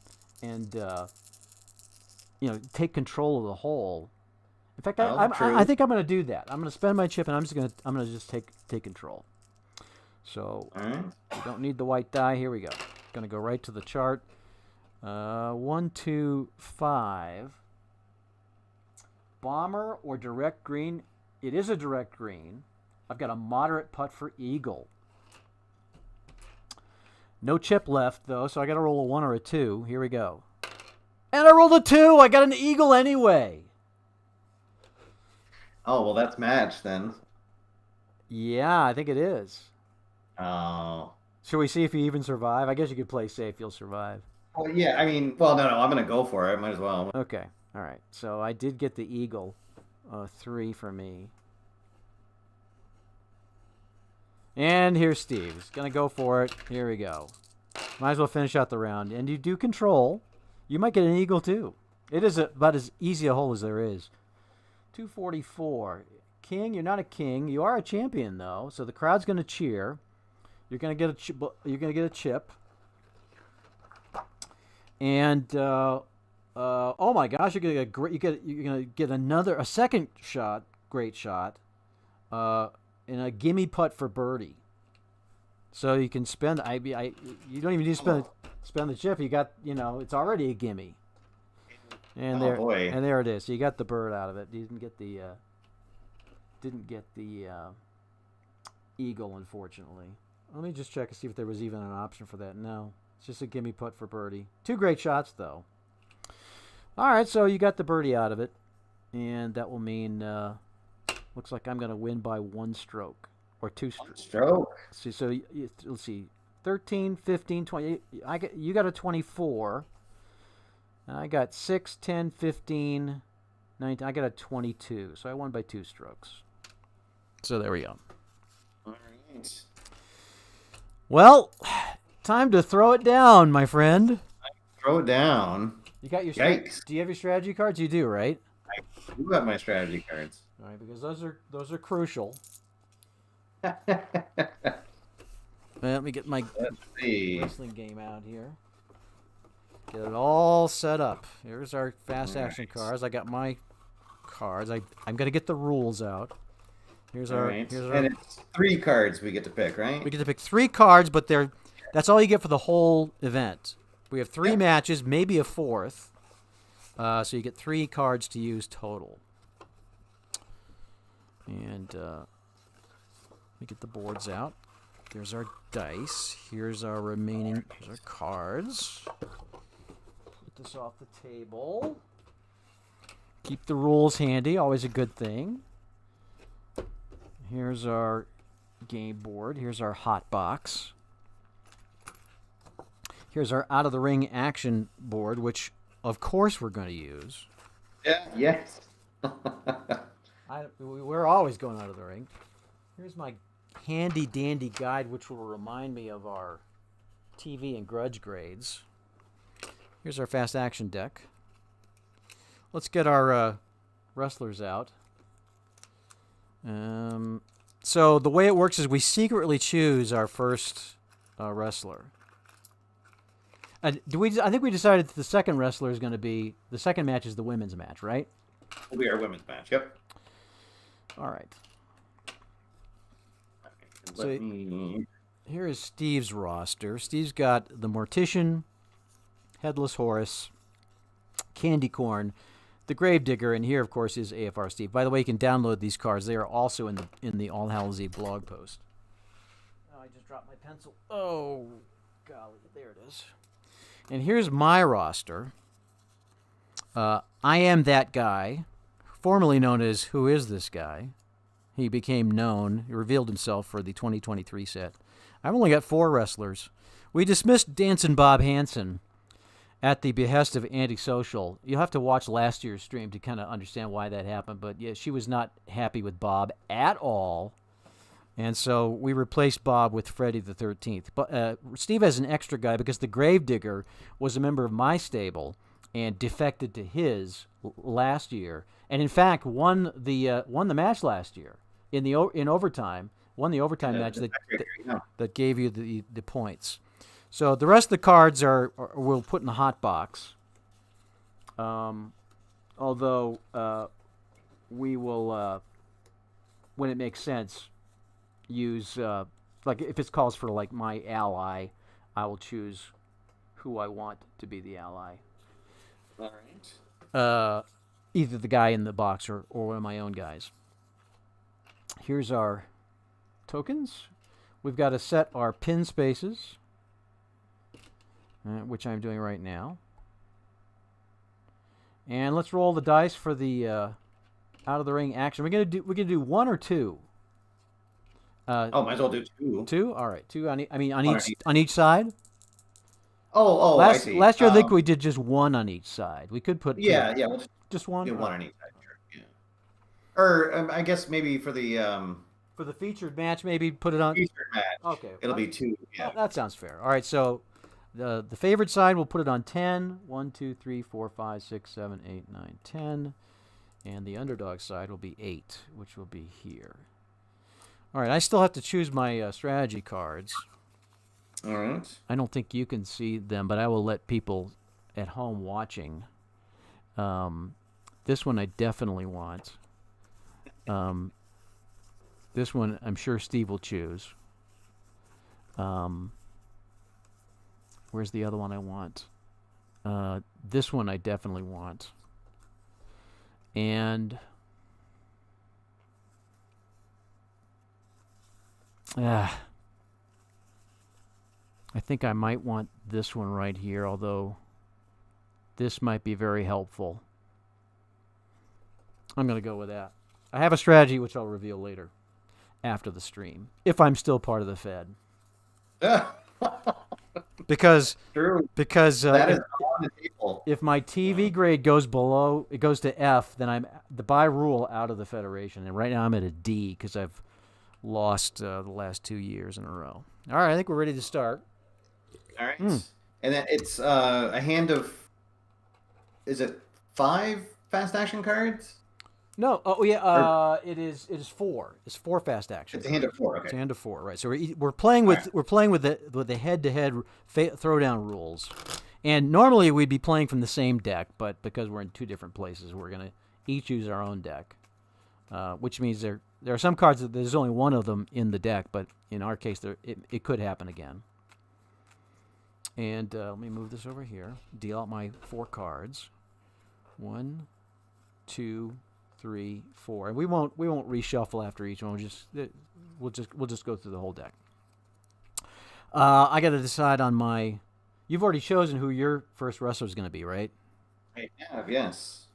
take control of the hole. In fact, I think I'm going to do that. I'm going to spend my chip and I'm going to just take control. So we don't need the white die. Here we go. Going to go right to the chart. 1, 2, 5. Bomber or direct green. It is a direct green. I've got a moderate putt for eagle. No chip left, though, so I got to roll a 1 or a 2. Here we go. And I rolled a 2. I got an eagle anyway. Oh, well, that's matched then. Yeah, I think it is. Oh. Should we see if you even survive? I guess you could play safe. You'll survive. Well, yeah, I mean, well, no, I'm going to go for it. Might as well. Okay. All right. So I did get the eagle. 3 for me. And here's Steve. He's going to go for it. Here we go. Might as well finish out the round. And you do control. You might get an eagle, too. It is about as easy a hole as there is. 244. King, you're not a king. You are a champion, though. So the crowd's going to cheer. You're going to get a chip. And oh my gosh, you're going to get a second shot, great shot. In a gimme putt for birdie. So you can spend you don't even need to spend the chip. You got, it's already a gimme. And there it is. So you got the bird out of it. You didn't get the eagle, unfortunately. Let me just check and see if there was even an option for that. No. It's just a gimme putt for birdie. 2 great shots, though. All right, so you got the birdie out of it. And that will mean looks like I'm going to win by 1 stroke or 2 strokes. 1 stroke. So let's see. 13, 15, 20. You got a 24. And I got 6, 10, 15, 19. I got a 22. So I won by 2 strokes. So there we go. All right. Well, time to throw it down, my friend. Throw it down. You got your Yikes. Do you have your strategy cards? You do, right? I do have my strategy cards. All right, because those are crucial. Let me get my wrestling game out here. Get it all set up. Here's our fast action cards. I got my cards. I'm gonna get the rules out. Here's our. And it's 3 cards we get to pick, right? We get to pick 3 cards, but that's all you get for the whole event. We have 3 matches, maybe a 4th. So you get 3 cards to use total. And let me get the boards out. Here's our dice. Here's our cards. Put this off the table. Keep the rules handy, always a good thing. Here's our game board. Here's our hot box. Here's our out of the ring action board, which of course we're going to use. Yeah. Yes. We're always going out of the ring. Here's my handy dandy guide, which will remind me of our TV and grudge grades. Here's our fast action deck. Let's get our wrestlers out. So the way it works is we secretly choose our first wrestler. I think we decided that the second wrestler is going to be the second match is the women's match, right? Will be our women's match. Yep. All right. So here is Steve's roster. Steve's got the Mortician, Headless Horse, Candy Corn, the Gravedigger, and here, of course, is AFR Steve. By the way, you can download these cards. They are also in the All Hallows Eve blog post. Oh, I just dropped my pencil. Oh, golly, there it is. And here's my roster. I am that guy, formerly known as Who Is This Guy? He became known, he revealed himself for the 2023 set. I've only got 4 wrestlers. We dismissed Dancing Bob Hansen at the behest of Antisocial. You'll have to watch last year's stream to kind of understand why that happened. But yeah, she was not happy with Bob at all. And so we replaced Bob with Freddie the 13th. But Steve has an extra guy because the Gravedigger was a member of my stable and defected to his last year. And in fact, won the match last year in overtime. Won the overtime match that gave you the points. So the rest of the cards we'll put in the hot box. Although we will, when it makes sense, use like if it calls for like my ally, I will choose who I want to be the ally. All right. Either the guy in the box or one of my own guys. Here's our tokens. We've got to set our pin spaces, which I'm doing right now. And let's roll the dice for the out of the ring action. We're gonna do 1 or 2. Might as well do 2. 2, all right. 2 on each side. I see. Last year I think we did just 1 on each side. We could put 2. Yeah. We'll just 1. do 1 on each side. Sure. Yeah. Or I guess maybe for the featured match, maybe put it on. Featured match. Okay. It'll be 2. Yeah. That sounds fair. All right. So the favorite side, we'll put it on 10. 1, 2, 3, 4, 5, 6, 7, 8, 9, 10. And the underdog side will be 8, which will be here. All right. I still have to choose my strategy cards. All right. I don't think you can see them, but I will let people at home watching. This one I definitely want. This one I'm sure Steve will choose. Where's the other one I want? This one I definitely want. And I think I might want this one right here, although this might be very helpful. I'm going to go with that. I have a strategy which I'll reveal later after the stream, if I'm still part of the Fed. Because that is on the table. If my TV grade goes below, it goes to F, then I'm by rule out of the Federation. And right now I'm at a D because I've lost the last 2 years in a row. All right, I think we're ready to start. All right. And then it's a hand of, is it 5 fast action cards? No. Oh yeah. It is 4. It's 4 fast action. It's a hand of 4. Okay. It's a hand of 4. Right. So we're playing with the head-to-head throwdown rules, and normally we'd be playing from the same deck, but because we're in 2 different places, we're gonna each use our own deck, which means there are some cards that there's only one of them in the deck, but in our case, it could happen again. And let me move this over here. Deal out my 4 cards. 1, 2, 3, 4, and we won't reshuffle after each one. We'll just go through the whole deck. I got to decide on my. You've already chosen who your first wrestler is going to be, right? I have, yes.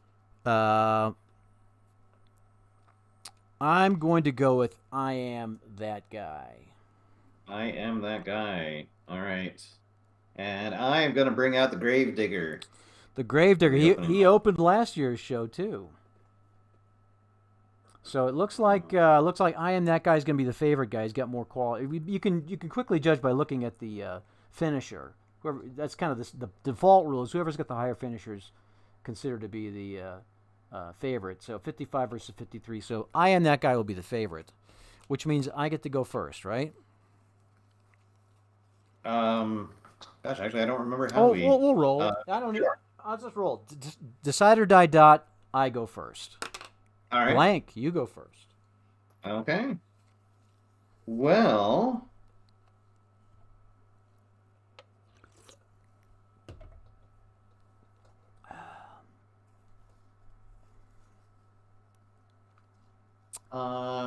I'm going to go with I Am That Guy. I Am That Guy. All right, and I am going to bring out the Gravedigger. The Gravedigger. He opened last year's show too. So it looks like I Am That Guy is going to be the favorite guy. He's got more quality. You can quickly judge by looking at the finisher. That's kind of the default rule is whoever's got the higher finishers considered to be the favorite. So 55 versus 53. So I Am That Guy will be the favorite, which means I get to go first, right? Gosh, actually, I don't remember how we. We'll roll. I don't. Sure. I'll just roll. Decide or die. Dot. I go first. All right. Blank. You go first. Okay. Well.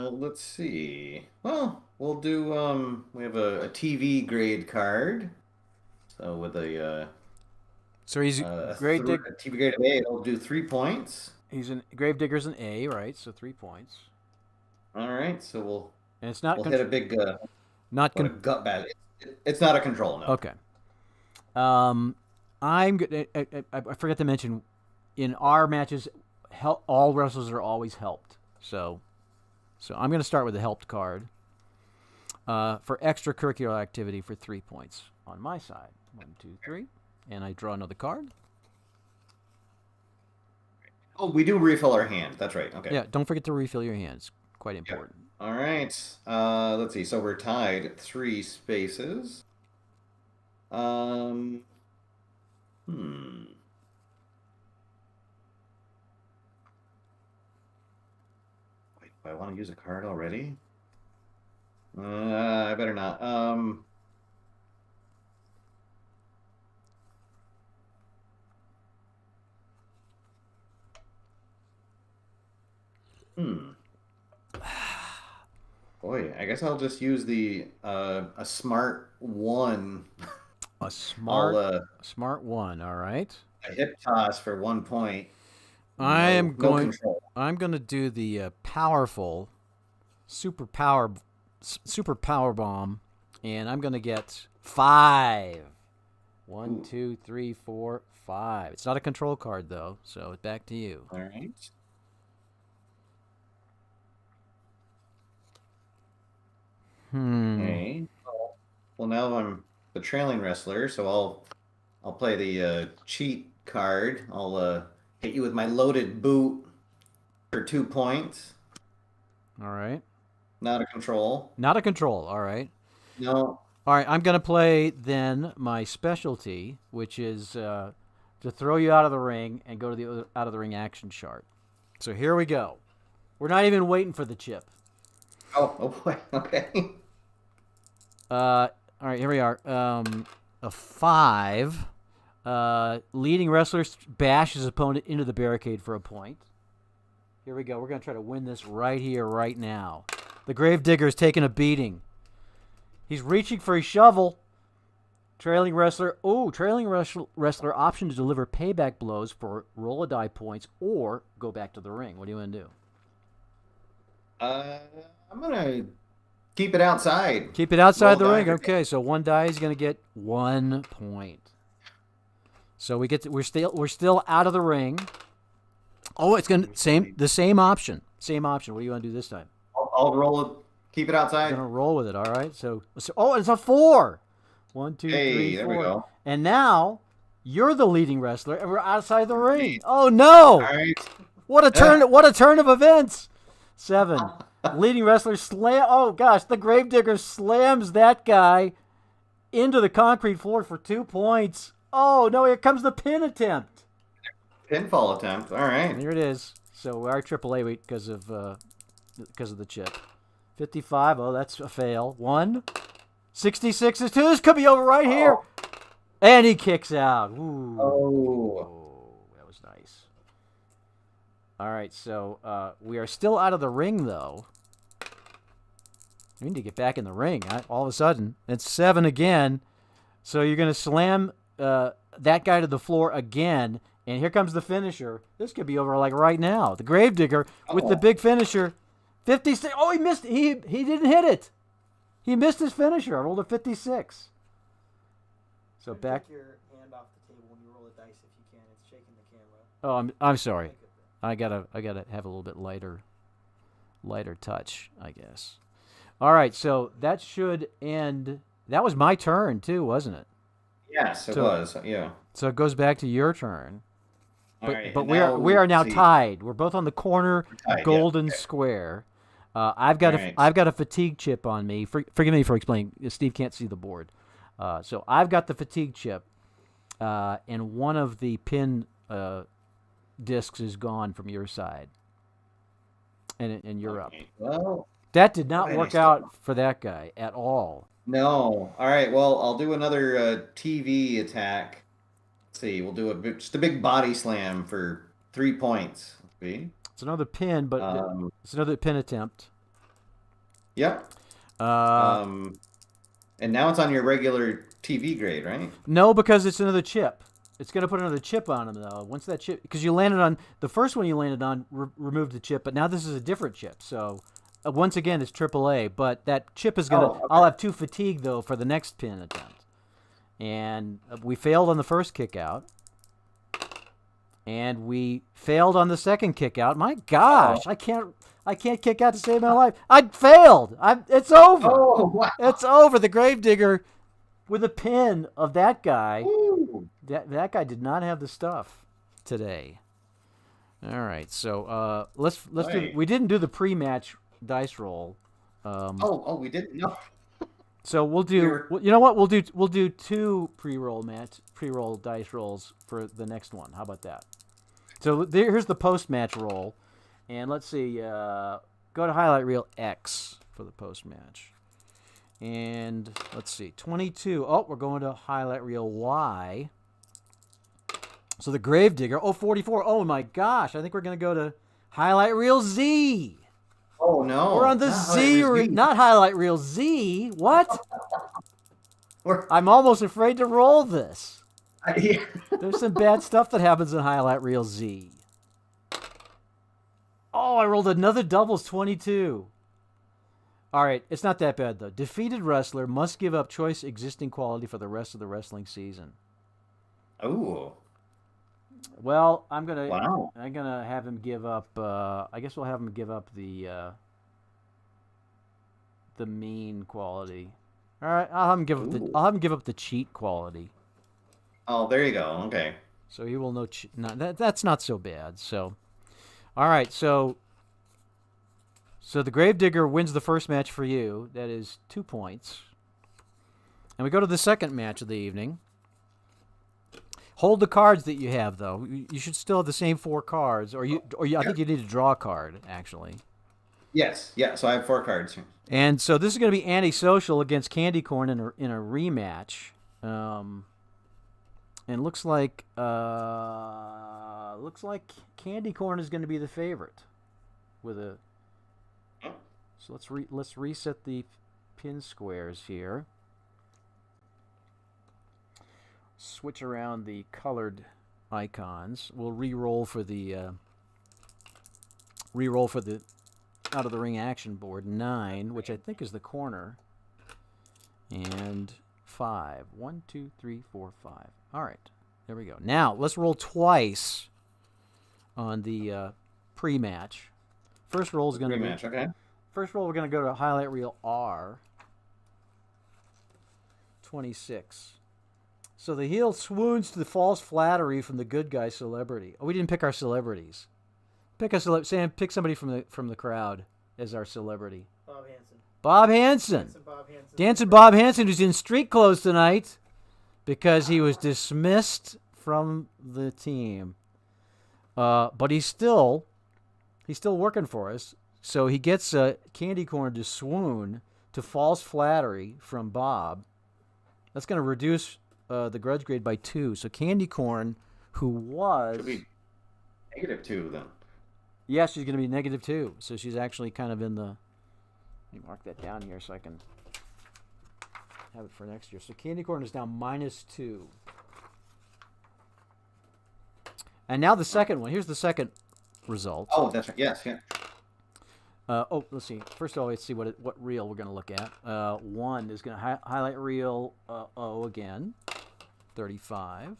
Let's see. Well, we'll do. We have a TV grade card. So with a So he's grave dig. A TV grade of A. It'll do 3 points. He's an grave digger's an A, right? So 3 points. All right, so And it's not we'll hit a big not a gut bat. It's not a control, no. Okay. I'm good. I forgot to mention, in our matches, all wrestlers are always helped. So I'm going to start with the helped card. For extracurricular activity for 3 points on my side. 1, 2, 3, and I draw another card. Oh, we do refill our hand. That's right. Okay. Yeah, don't forget to refill your hands. Quite important. All right. Let's see. So we're tied at 3 spaces. Wait, do I want to use a card already? I better not. Boy, I guess I'll just use the a smart one. A smart one. All right. A hip toss for 1 point. I'm no control. going to do the powerful super power bomb, and I'm going to get 5. 1, 2, 3, 4, 5. It's not a control card though, so it's back to you. All right. Okay. Well, now I'm the trailing wrestler, so I'll play the cheat card. I'll hit you with my loaded boot for 2 points. All right. Not a control. Not a control. All right. No. All right. I'm going to play then my specialty, which is to throw you out of the ring and go to the out of the ring action chart. So here we go. We're not even waiting for the chip. Oh boy. Okay. All right, here we are. A 5. Leading wrestler bash his opponent into the barricade for a point. Here we go. We're going to try to win this right here, right now. The grave digger is taking a beating. He's reaching for his shovel. Trailing wrestler option to deliver payback blows for roll a die points or go back to the ring. What do you want to do? I'm gonna keep it outside. Keep it outside the ring. Okay, so one die is going to get 1 point. So we're still out of the ring. Oh, it's going to the same option. Same option. What do you want to do this time? I'll roll it. Keep it outside. I'm going to roll with it. All right. So it's a 4. 1, 2, 3, 4. There we go. And now you're the leading wrestler, and we're outside the ring. Oh no! All right. What a turn! What a turn of events. 7. Leading wrestler oh gosh, the gravedigger slams that guy into the concrete floor for 2 points. Oh no, here comes the pin attempt. Pinfall attempt. All right. Here it is. So our AAA weight because of the chip. 55. Oh, that's a fail. 1. 66 is 2. This could be over right here. And he kicks out. Ooh. Oh, that was nice. All right, so we are still out of the ring, though. We need to get back in the ring. All of a sudden, it's 7 again. So you're going to slam that guy to the floor again, and here comes the finisher. This could be over like right now. The gravedigger with the big finisher. 56. Oh, he missed. He didn't hit it. He missed his finisher. I rolled a 56. So back. Take your hand off the table when you roll a dice if you can. It's shaking the camera. Oh, I'm sorry. I gotta have a little bit lighter touch, I guess. All right, so that should end. That was my turn too, wasn't it? Yes, it was. Yeah. So it goes back to your turn. All right, but we are now tied. We're both on the corner golden square. I've got a fatigue chip on me. Forgive me for explaining. Steve can't see the board. So I've got the fatigue chip, and one of the pin discs is gone from your side, and you're up. Well, that did not work out for that guy at all. No. All right. Well, I'll do another TV attack. Let's see. We'll do just a big body slam for 3 points. See? It's another pin, but it's another pin attempt. Yep. And now it's on your regular TV grade, right? No, because it's another chip. It's going to put another chip on him, though. Once that chip, because you landed on the first one you landed on, removed the chip, but now this is a different chip. So once again, it's AAA, but that chip is going to. I'll have 2 fatigue though for the next pin attempt, and we failed on the first kick out, and we failed on the second kick out. My gosh, I can't kick out to save my life. I failed. It's over. Oh, wow. It's over. The Gravedigger with a pin of that guy. Ooh. That guy did not have the stuff today. All right, so let's do. We didn't do the pre-match dice roll. We didn't know. So we'll do. You know what? We'll do 2 pre-roll dice rolls for the next one. How about that? So here's the post-match roll, and let's see. Go to highlight reel X for the post-match, and let's see 22. Oh, we're going to highlight reel Y. So the Gravedigger, 44. Oh my gosh, I think we're going to go to highlight reel Z. Oh no. We're on the not highlight reel Z. What? I'm almost afraid to roll this. There's some bad stuff that happens in highlight reel Z. Oh, I rolled another doubles 22. All right, it's not that bad though. Defeated wrestler must give up choice existing quality for the rest of the wrestling season. Ooh. Well, I'm gonna have him give up. I guess we'll have him give up the mean quality. All right, I'll have him give up the cheat quality. Oh, there you go. Okay. So he will know. That's not so bad. So, all right. So the Gravedigger wins the first match for you. That is 2 points. And we go to the second match of the evening. Hold the cards that you have, though. You should still have the same 4 cards, I think you need to draw a card, actually. Yes, yeah. So I have 4 cards. And so this is going to be Antisocial against Candy Corn in a rematch. And looks like Candy Corn is going to be the favorite. So let's reset the pin squares here. Switch around the colored icons. We'll re-roll for the out of the ring action board 9, which I think is the corner, and 5. 1, 2, 3, 4, 5. All right, there we go. Now let's roll twice on the pre-match. First roll is going to be okay. First roll. We're going to go to highlight reel R. 26. So the heel swoons to the false flattery from the good guy celebrity. Oh, we didn't pick our celebrities. Sam, pick somebody from the crowd as our celebrity. Bob Hansen. Dancing Bob Hansen, who's in street clothes tonight because he was dismissed from the team. But he's still working for us. So he gets Candy Corn to swoon to false flattery from Bob. That's going to reduce the grudge grade by 2. So Candy Corn, who was... Should be -2 then. Yeah, she's going to be -2. So she's actually kind of in the... Let me mark that down here so I can have it for next year. So Candy Corn is now -2. And now the second one. Here's the second result. Oh, that's right. Yes, yeah. Let's see. First of all, let's see what reel we're going to look at. 1 is going to highlight reel O again. 35.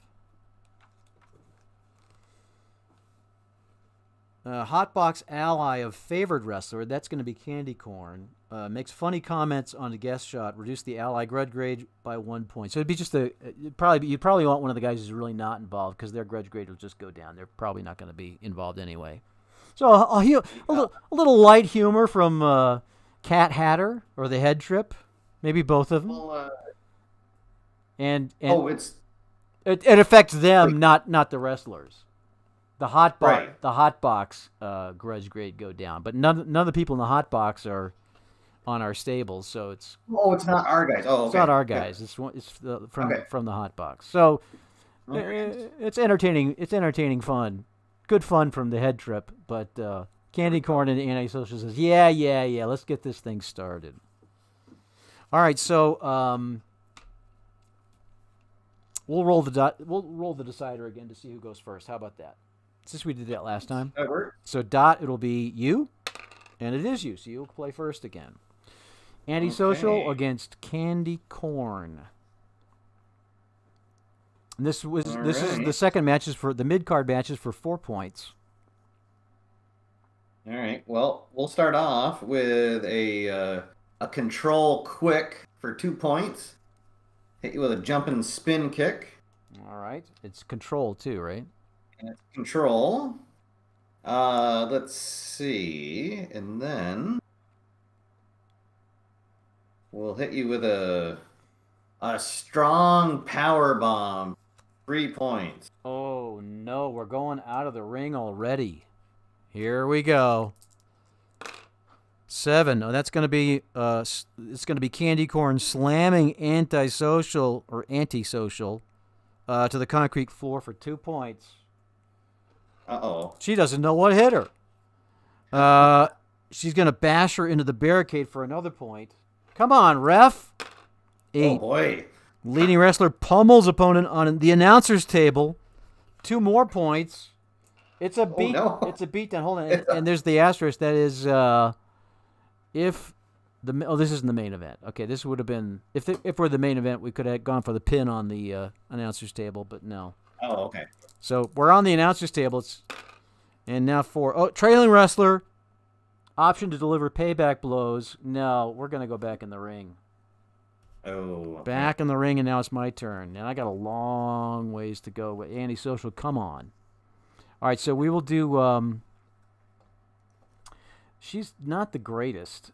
Hotbox ally of favored wrestler. That's going to be Candy Corn. Makes funny comments on the guest shot. Reduce the ally grudge grade by 1 point. So it'd be just you'd probably want one of the guys who's really not involved because their grudge grade will just go down. They're probably not going to be involved anyway. So a little light humor from Cat Hatter or the Head Trip, maybe both of them. Well, it affects them, not the wrestlers. The hot box, right. The hot box grudge grade go down, but none of the people in the hot box are on our stables, so it's. Oh, it's not our guys. Oh, okay. It's not our guys. Yeah. It's from the hot box. So it's entertaining. It's entertaining fun. Good fun from the Head Trip, but Candy Corn and Antisocial says, yeah, let's get this thing started. All right, so We'll roll the We'll roll the decider again to see who goes first. How about that? Since we did that last time. That works. So Dot, it'll be you, and it is you. So you'll play first again. Antisocial against Candy Corn. And this is the second matches for the mid card matches for 4 points. All right. Well, we'll start off with a control quick for 2 points. Hit you with a jumping spin kick. All right. It's control too, right? And it's control. Let's see. And then we'll hit you with a strong power bomb. 3 points. Oh no, we're going out of the ring already. Here we go. 7. Oh, that's going to be it's going to be Candy Corn slamming antisocial to the concrete floor for 2 points. Uh-oh. She doesn't know what hit her. She's going to bash her into the barricade for another point. Come on, ref. 8. Oh boy. Leading wrestler pummels opponent on the announcer's table. 2 more points. It's a beat. No. It's a beatdown. Hold on, and there's the asterisk. That is, if the this isn't the main event. Okay, this would have been if we're the main event, we could have gone for the pin on the announcer's table, but no. Oh, okay. So we're on the announcer's table. And now for trailing wrestler, option to deliver payback blows. No, we're gonna go back in the ring. Oh. Back in the ring, and now it's my turn. And I got a long ways to go. Antisocial, come on. All right, so we will do. She's not the greatest.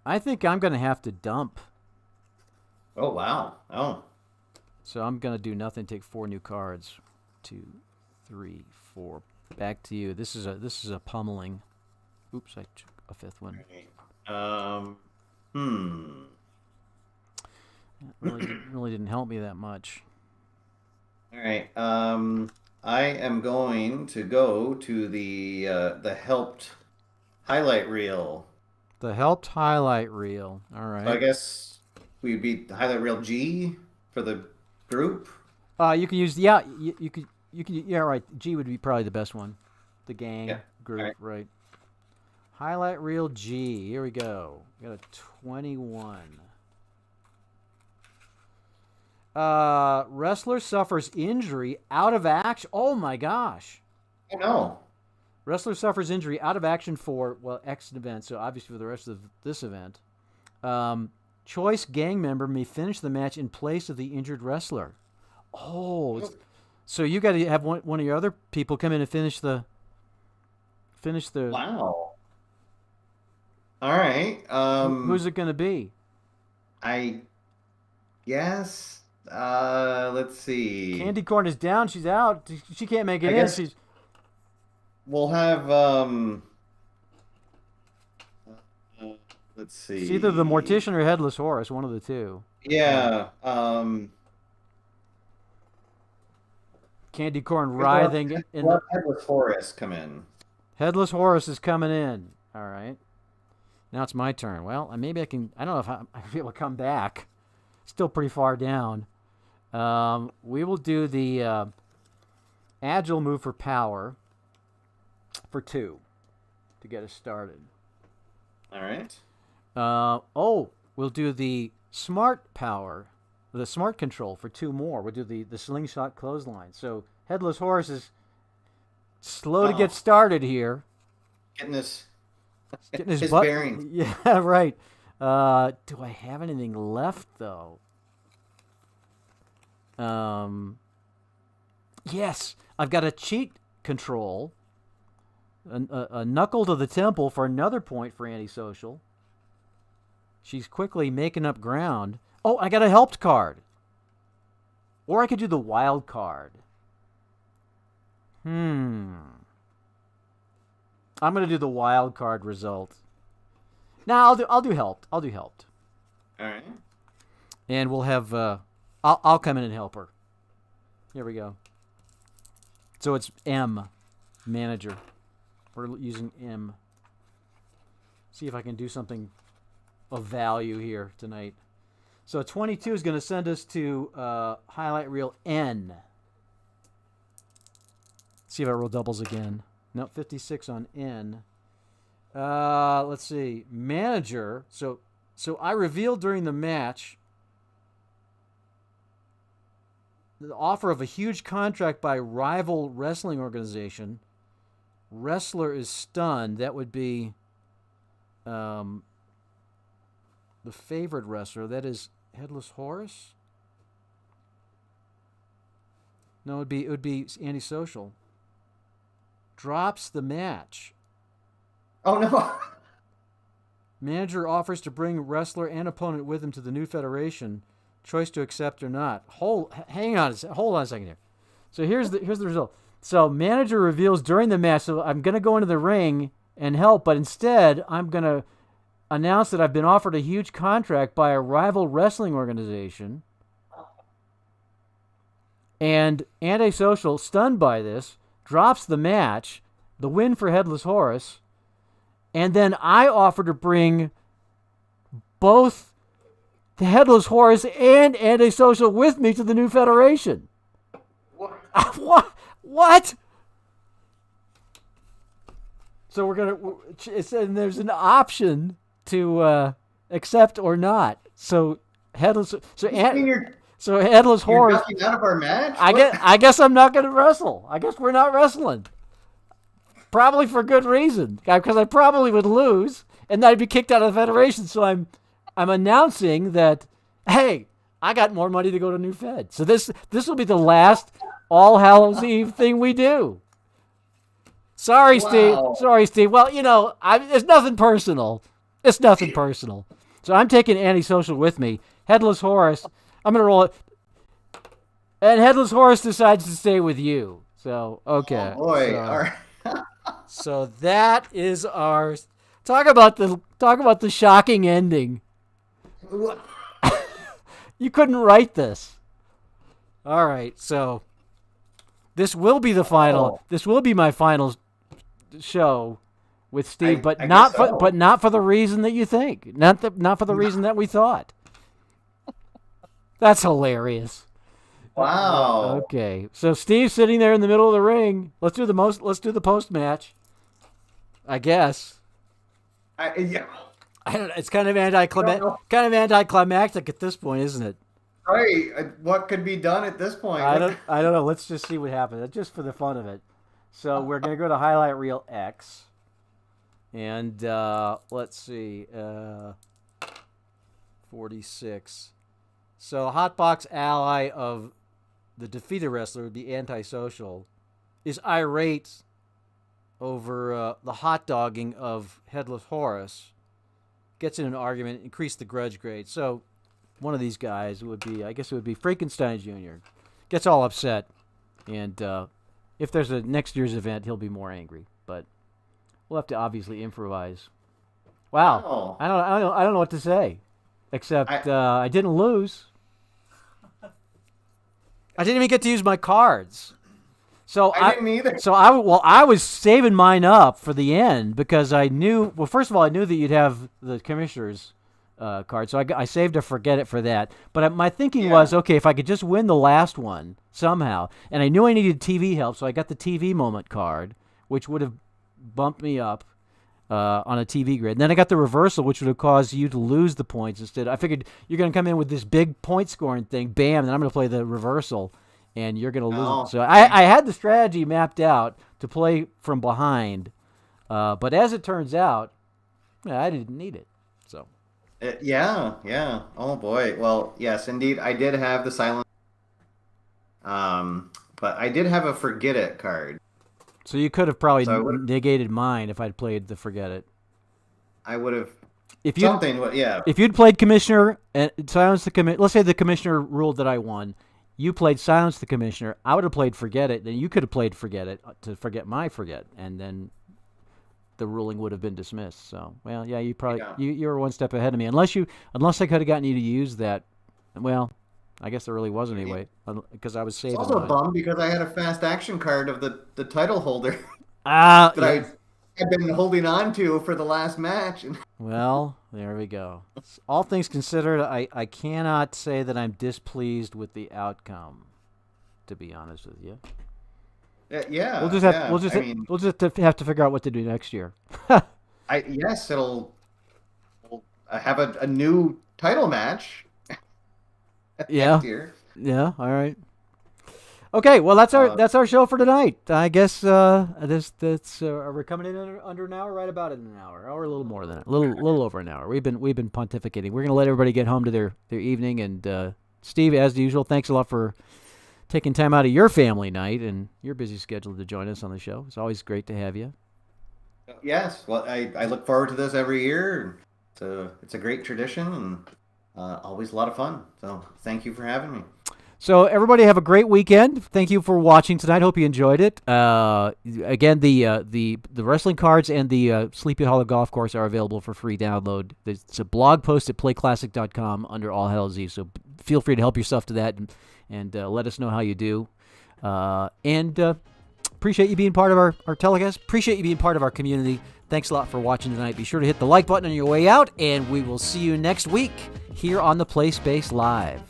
I think I'm going to have to dump. Oh, wow. Oh. So I'm going to do nothing, take 4 new cards. 2, 3, 4. Back to you. This is a pummeling. Oops, I took a 5th one. Really didn't help me that much. All right. I am going to go to the helped highlight reel. The helped highlight reel. All right. So I guess we'd be the highlight reel G for the group. You can use you could right. G would be probably the best one. The gang group, right. Highlight reel G. Here we go. We got a 21. Wrestler suffers injury out of action. Oh my gosh. Oh no. Wrestler suffers injury out of action for X event. So obviously for the rest of this event, choice gang member may finish the match in place of the injured wrestler. Oh, so you got to have one of your other people come in and finish the. Wow. All right. Who's it going to be? I guess. Let's see. Candy Corn is down. She's out. She can't make it in. We'll have. Let's see. It's either the Mortician or Headless Horus, one of the two. Yeah. Candy Corn writhing. Headless Horus come in. Headless Horus is coming in. All right. Now it's my turn. Well, maybe I can. I don't know if I'll be able to come back. Still pretty far down. We will do the agile move for power for 2 to get us started. All right. We'll do the smart power, the smart control for 2 more. We'll do the slingshot clothesline. So Headless Horus is slow to get started here. Getting his butt. bearings. Yeah, right. Do I have anything left though? Yes, I've got a cheat control. A knuckle to the temple for another point for Antisocial. She's quickly making up ground. Oh, I got a helped card. Or I could do the wild card. I'm going to do the wild card result. Now I'll do helped. I'll do helped. All right. And we'll have I'll come in and help her. Here we go. So it's M, manager. We're using M. See if I can do something of value here tonight. So 22 is going to send us to highlight reel N. See if I roll doubles again. No, 56 on N. Let's see. Manager. So I revealed during the match the offer of a huge contract by rival wrestling organization. Wrestler is stunned. That would be the favored wrestler. That is Headless Horus. No, it would be Antisocial. Drops the match. Oh no. Manager offers to bring wrestler and opponent with him to the new federation. Choice to accept or not. Hold on a second here. So here's the result. So manager reveals during the match. So I'm gonna go into the ring and help, but instead I'm gonna announce that I've been offered a huge contract by a rival wrestling organization. And Antisocial, stunned by this, drops the match, the win for Headless Horus, and then I offer to bring both the Headless Horus and Antisocial with me to the new federation. What? What? So and there's an option to accept or not. So Headless Headless Horus. You're ducking out of our match? I guess I'm not going to wrestle. I guess we're not wrestling. Probably for good reason, because I probably would lose, and then I'd be kicked out of the federation. So I'm announcing that, hey, I got more money to go to New Fed. So this will be the last All Hallows Eve thing we do. Sorry, Wow. Steve. Well, it's nothing personal. It's nothing personal. So I'm taking Antisocial with me. Headless Horus. I'm going to roll it. And Headless Horus decides to stay with you. So, okay. Oh boy. So, All right. so that is our talk about the shocking ending. You couldn't write this. All right. So this will be the final. This will be my final show with Steve, but not for the reason that you think. Not for the reason that we thought. That's hilarious. Wow. Okay, so Steve's sitting there in the middle of the ring. Let's do the post match. I guess. Yeah. I don't know. It's kind of anticlimactic at this point, isn't it? Right. What could be done at this point? I don't know. Let's just see what happens. Just for the fun of it. So we're gonna go to highlight reel X, and let's see, 46. So Hotbox ally of the defeated wrestler would be Antisocial, is irate over the hot dogging of Headless Horus, gets in an argument, increase the grudge grade. So one of these guys would be, I guess it would be Frankenstein Jr., gets all upset, and if there's a next year's event, he'll be more angry. But we'll have to obviously improvise. Wow, Oh. I don't know what to say, except I didn't lose. I didn't even get to use my cards. So I didn't either. So I was saving mine up for the end because I knew. Well, first of all, I knew that you'd have the commissioner's card, so I saved a forget it for that. But my thinking was, okay, if I could just win the last one somehow, and I knew I needed TV help, so I got the TV moment card, which would have bumped me up on a TV grid. And then I got the reversal, which would have caused you to lose the points instead. I figured you're going to come in with this big point scoring thing, bam, and I'm going to play the reversal, and you're going to lose. Oh. So I had the strategy mapped out to play from behind, but as it turns out, I didn't need it. So Yeah. Oh boy. Well, yes, indeed. I did have the silent. But I did have a forget it card. So you could have probably negated mine if I'd played the forget it. I would have. If you'd played commissioner and silence the commissioner, let's say the commissioner ruled that I won. You played silence the commissioner. I would have played forget it. Then you could have played forget it to forget my forget, and then the ruling would have been dismissed. So, well, yeah, you were one step ahead of me. Unless I could have gotten you to use that. Well, I guess there really wasn't any way because I was It's saving also a mine. bum because I had a fast action card of the title holder Ah, that I had been holding on to for the last match. well, there we go. All things considered, I cannot say that I'm displeased with the outcome, to be honest with you. Yeah, We'll just have yeah. I mean, we'll just have to figure out what to do next year. yes, we'll have a new title match Yeah. next year. Yeah, all right. Okay, well that's our show for tonight. I guess we're coming in under an hour, right about in an hour, or a little more than that, a little over an hour. We've been pontificating. We're gonna let everybody get home to their evening. And Steve, as usual, thanks a lot for taking time out of your family night and your busy schedule to join us on the show. It's always great to have you. Yes, well, I look forward to this every year. It's a great tradition and always a lot of fun. So thank you for having me. So everybody have a great weekend. Thank you for watching tonight. Hope you enjoyed it. Again, the wrestling cards and the Sleepy Hollow Golf Course are available for free download. It's a blog post at playclassic.com under All Hallows Eve. So feel free to help yourself to that and let us know how you do. And appreciate you being part of our telecast. Appreciate you being part of our community. Thanks a lot for watching tonight. Be sure to hit the like button on your way out, and we will see you next week here on the Play Space Live.